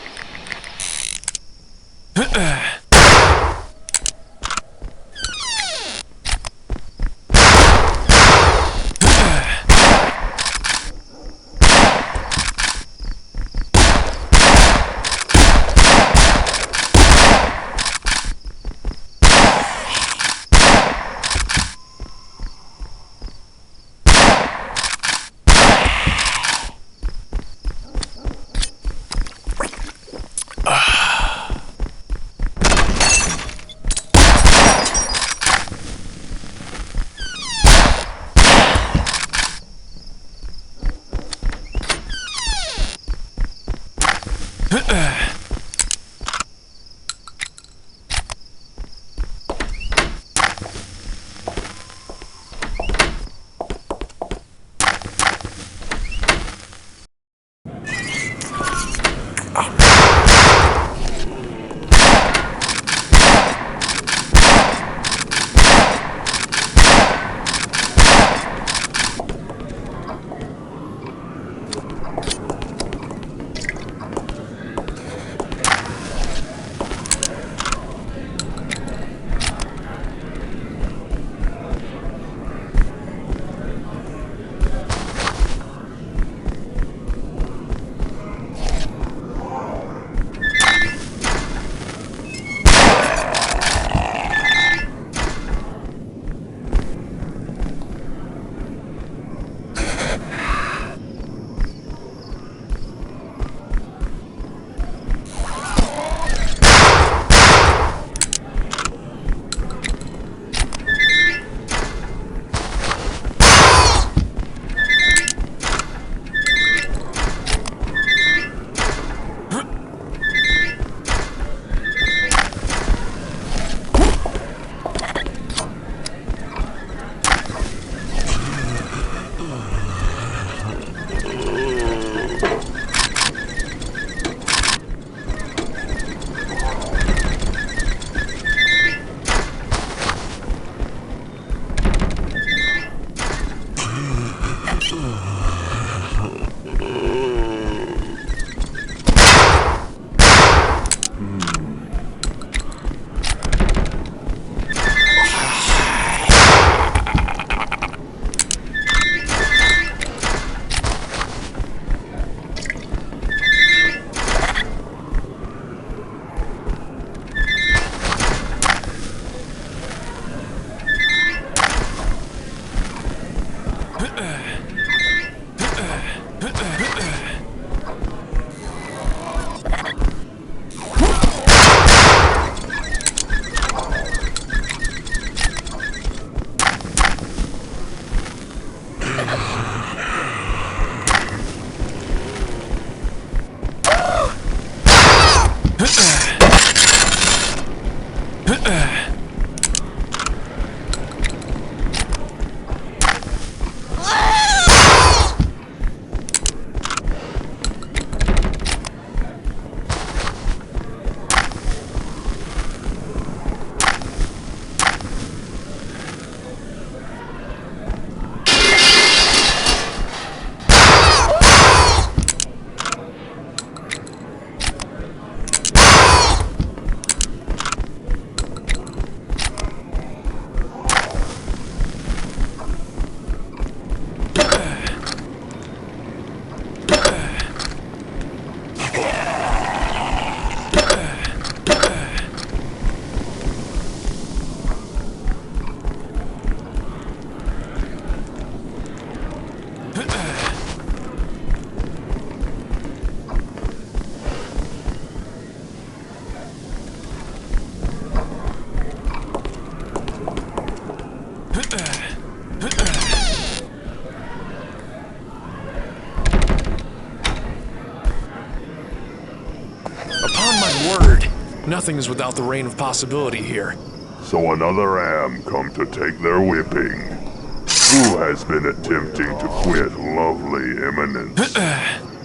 Upon my word, nothing is without the reign of possibility here. So another am come to take their whipping. Who has been attempting to quit lovely Eminence?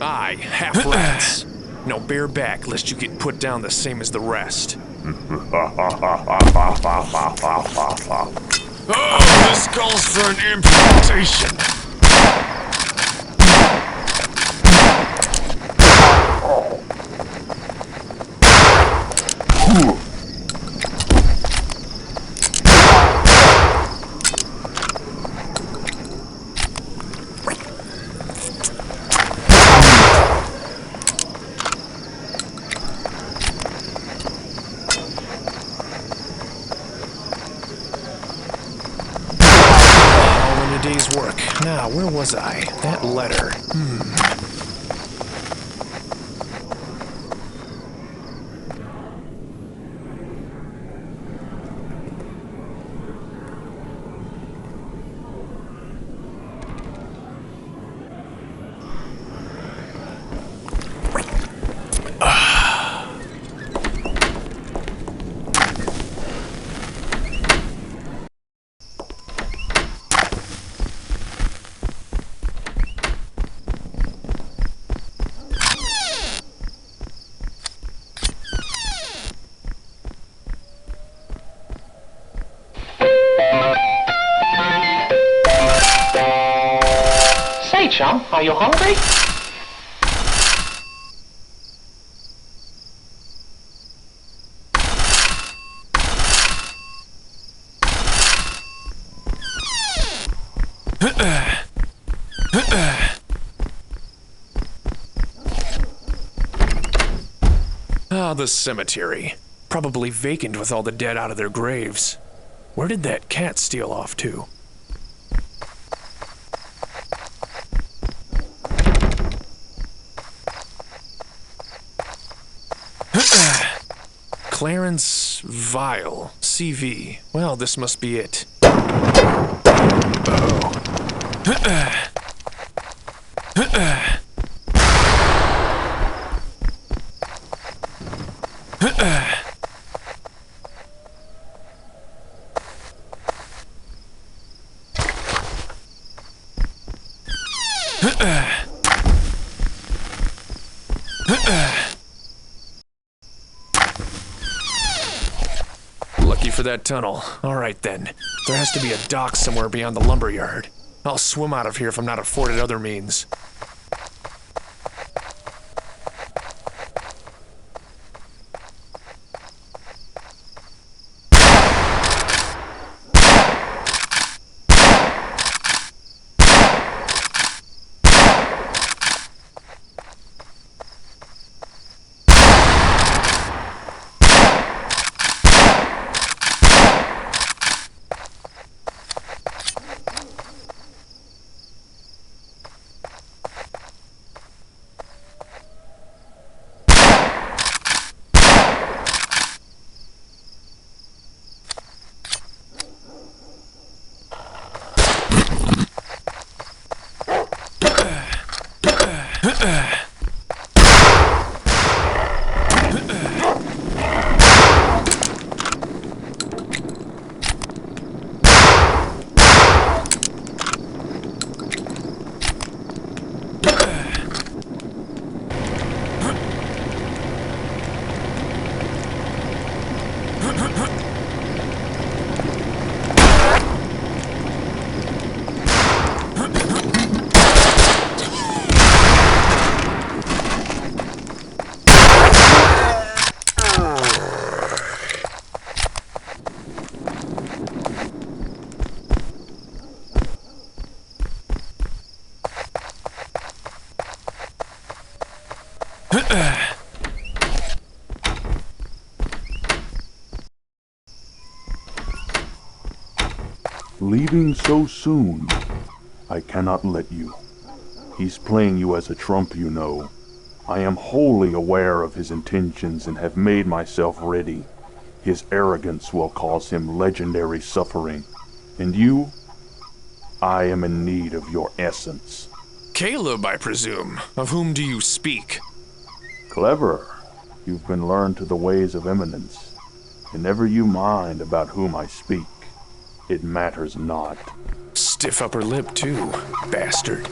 Aye, half rats. Now bear back, lest you get put down the same as the rest. Oh, this calls for an imputation. Day's work. Now, where was I? That letter. Say, chum, are you hungry? Ah, the cemetery. Probably vacant with all the dead out of their graves. Where did that cat steal off to? Clarence Vile, CV. Well, this must be it. Lucky for that tunnel. Alright then. There has to be a dock somewhere beyond the lumberyard. I'll swim out of here if I'm not afforded other means. Leaving so soon? I cannot let you. He's playing you as a trump, you know. I am wholly aware of his intentions and have made myself ready. His arrogance will cause him legendary suffering. And you? I am in need of your essence. Caleb, I presume. Of whom do you speak? Clever. You've been learned to the ways of eminence. And never you mind about whom I speak. It matters not. Stiff upper lip, too, bastard.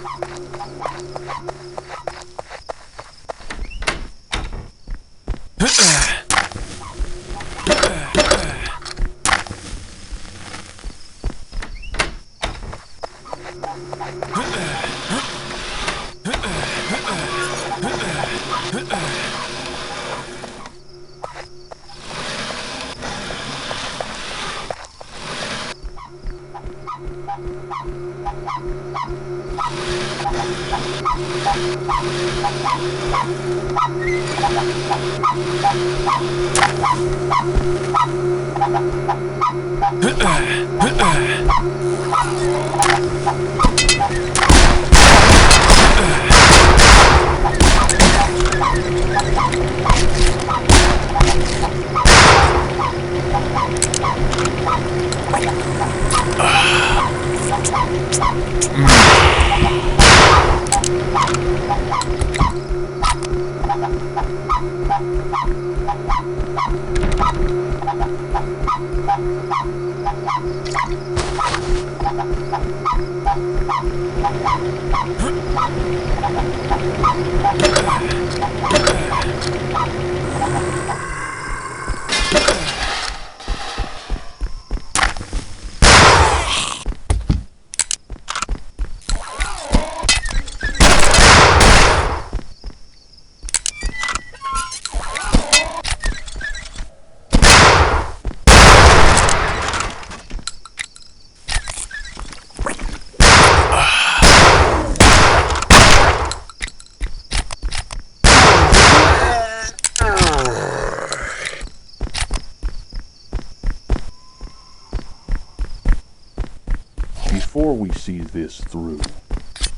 Before we see this through,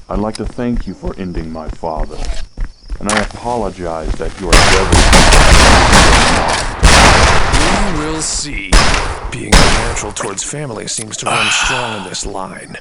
I'd like to thank you for ending my father, and I apologize that your endeavors... We will see. Being unnatural towards family seems to run strong in this line.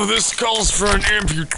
This calls for an amputation.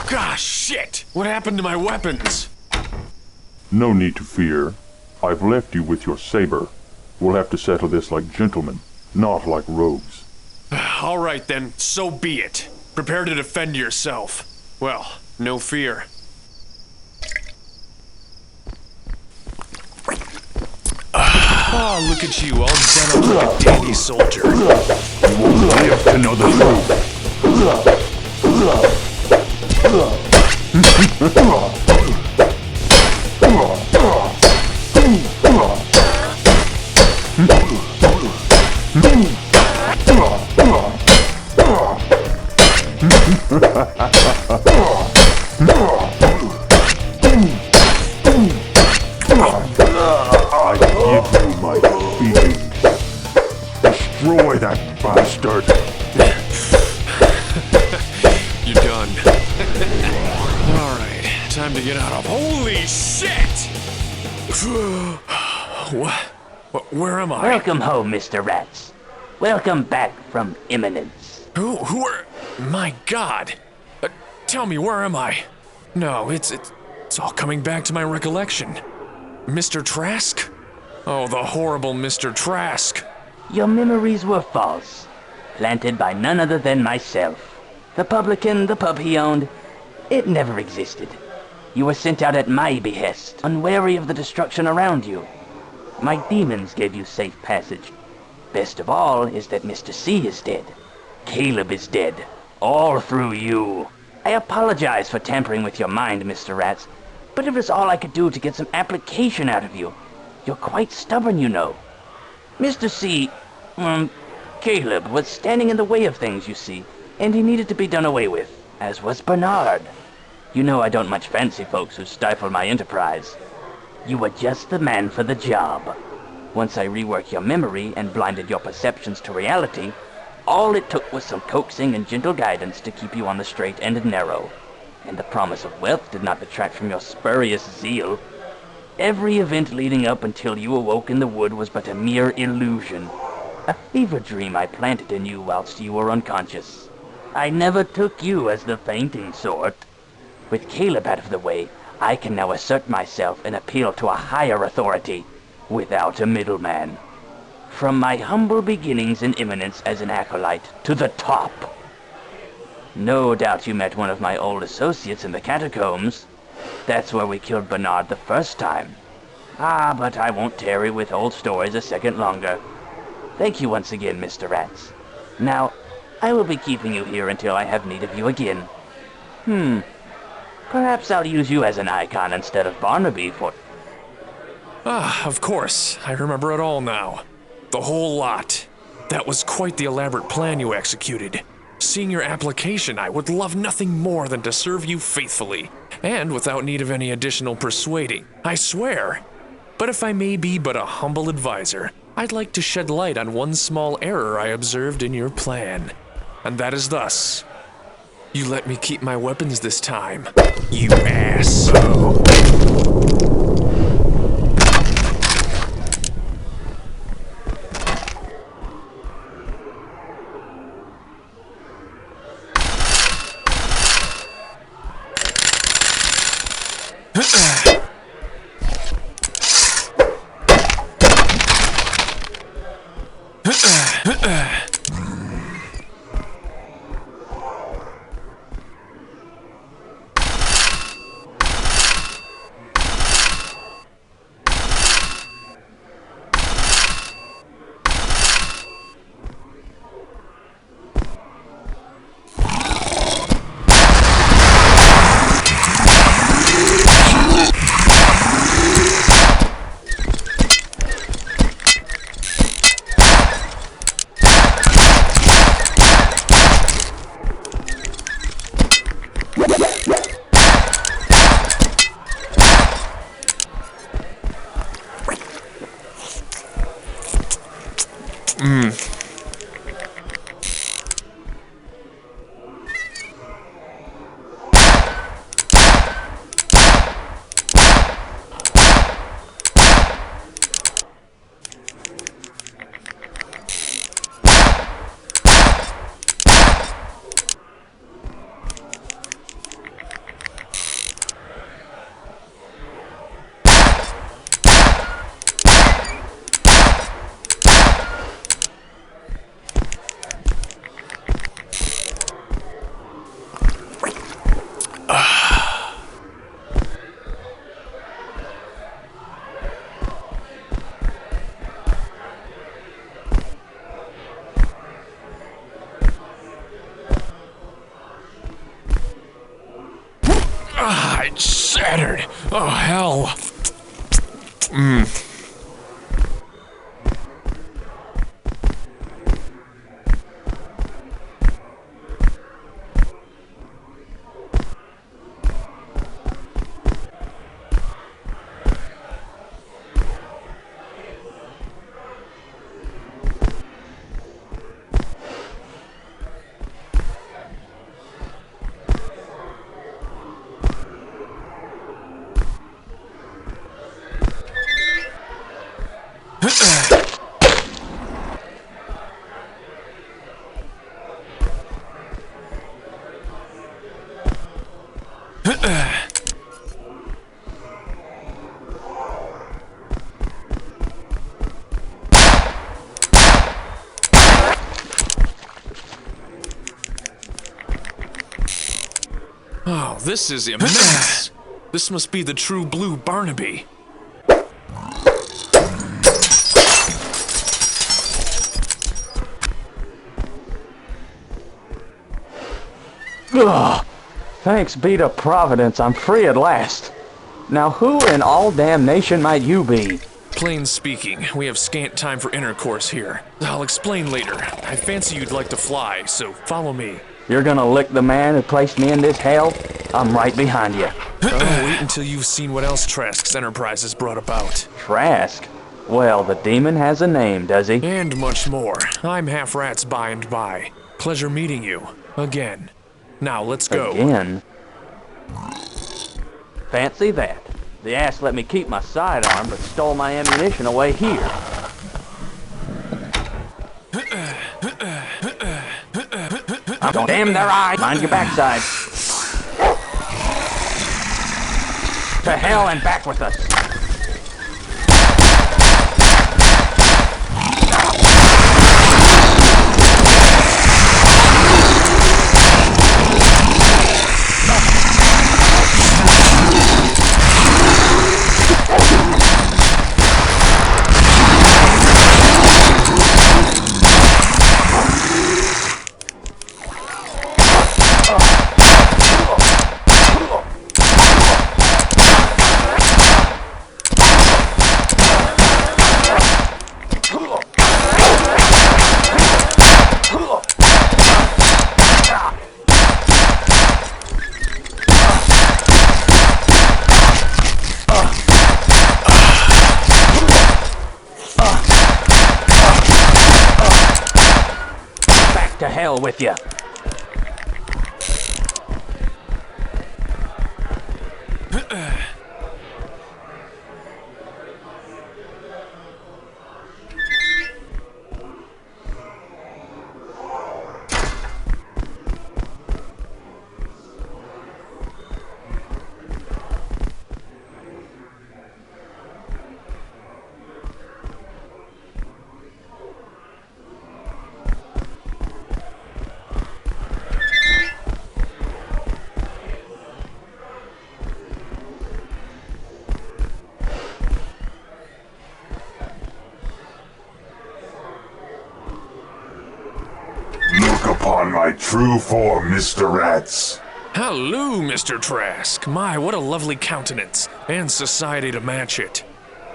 Gosh, shit! What happened to my weapons? No need to fear. I've left you with your Saber. We'll have to settle this like gentlemen, not like rogues. All right then, so be it. Prepare to defend yourself. Well, no fear. Oh, look at you, all done up like a dandy soldier. You won't live to know the truth. Destroy that bastard! You're done. Alright, time to get out of— Holy shit! What? Where am I? Welcome home, Mr. Rats. Welcome back from Imminence. Who are— My God! Tell me, where am I? No, it's all coming back to my recollection. Mr. Trask? Oh, the horrible Mr. Trask. Your memories were false, planted by none other than myself. The publican, the pub he owned, it never existed. You were sent out at my behest, unwary of the destruction around you. My demons gave you safe passage. Best of all is that Mr. C is dead. Caleb is dead. All through you. I apologize for tampering with your mind, Mr. Rats, but it was all I could do to get some application out of you. You're quite stubborn, you know. Mr. C, Caleb was standing in the way of things, you see, and he needed to be done away with, as was Bernard. You know I don't much fancy folks who stifle my enterprise. You were just the man for the job. Once I reworked your memory and blinded your perceptions to reality, all it took was some coaxing and gentle guidance to keep you on the straight and narrow. And the promise of wealth did not detract from your spurious zeal. Every event leading up until you awoke in the wood was but a mere illusion. A fever dream I planted in you whilst you were unconscious. I never took you as the fainting sort. With Caleb out of the way, I can now assert myself and appeal to a higher authority, without a middleman. From my humble beginnings in Imminence as an acolyte to the top. No doubt you met one of my old associates in the catacombs. That's where we killed Bernard the first time. But I won't tarry with old stories a second longer. Thank you once again, Mr. Rats. Now, I will be keeping you here until I have need of you again. Perhaps I'll use you as an icon instead of Barnaby for— Of course. I remember it all now. The whole lot. That was quite the elaborate plan you executed. Seeing your application, I would love nothing more than to serve you faithfully, and without need of any additional persuading. I swear. But if I may be but a humble advisor, I'd like to shed light on one small error I observed in your plan. And that is thus. You let me keep my weapons this time, you asshole. It's shattered. Oh, hell. Oh, this is immense. This must be the true blue Barnaby. Ugh. Thanks be to Providence, I'm free at last. Now who in all damnation might you be? Plain speaking, we have scant time for intercourse here. I'll explain later. I fancy you'd like to fly, so follow me. You're gonna lick the man who placed me in this hell? I'm right behind you. Oh, wait until you've seen what else Trask's enterprise has brought about. Trask? Well, the demon has a name, does he? And much more. I'm Half-Rats by and by. Pleasure meeting you. Again. Now, let's go. Again? Fancy that. The ass let me keep my sidearm, but stole my ammunition away here. Don't damn their eyes! Mind your backside. To hell and back with us. To hell with you. Upon my true form, Mr. Rats. Hello, Mr. Trask. My, what a lovely countenance. And society to match it.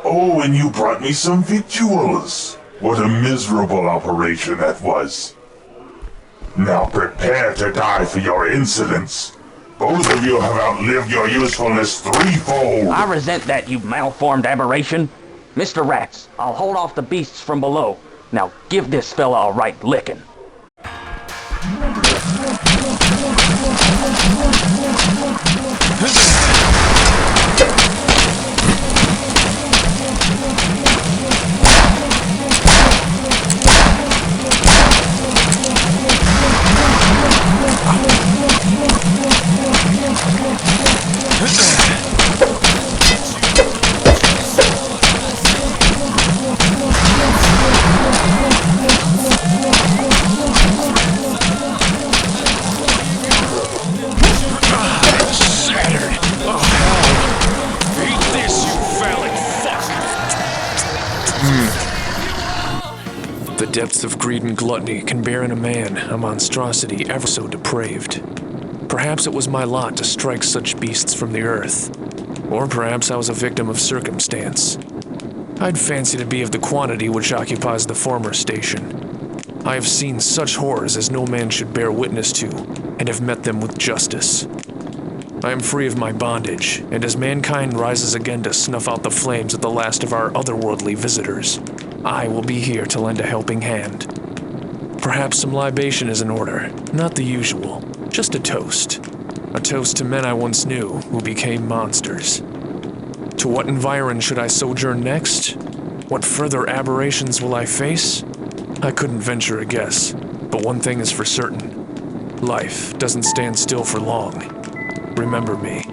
Oh, and you brought me some victuals. What a miserable operation that was. Now prepare to die for your insolence. Both of you have outlived your usefulness threefold. I resent that, you malformed aberration. Mr. Rats, I'll hold off the beasts from below. Now give this fella a right licking. The depths of greed and gluttony can bear in a man a monstrosity ever so depraved. Perhaps it was my lot to strike such beasts from the earth. Or perhaps I was a victim of circumstance. I'd fancy to be of the quantity which occupies the former station. I have seen such horrors as no man should bear witness to, and have met them with justice. I am free of my bondage, and as mankind rises again to snuff out the flames of the last of our otherworldly visitors, I will be here to lend a helping hand. Perhaps some libation is in order, not the usual, just a toast. A toast to men I once knew, who became monsters. To what environ should I sojourn next? What further aberrations will I face? I couldn't venture a guess, but one thing is for certain. Life doesn't stand still for long. Remember me.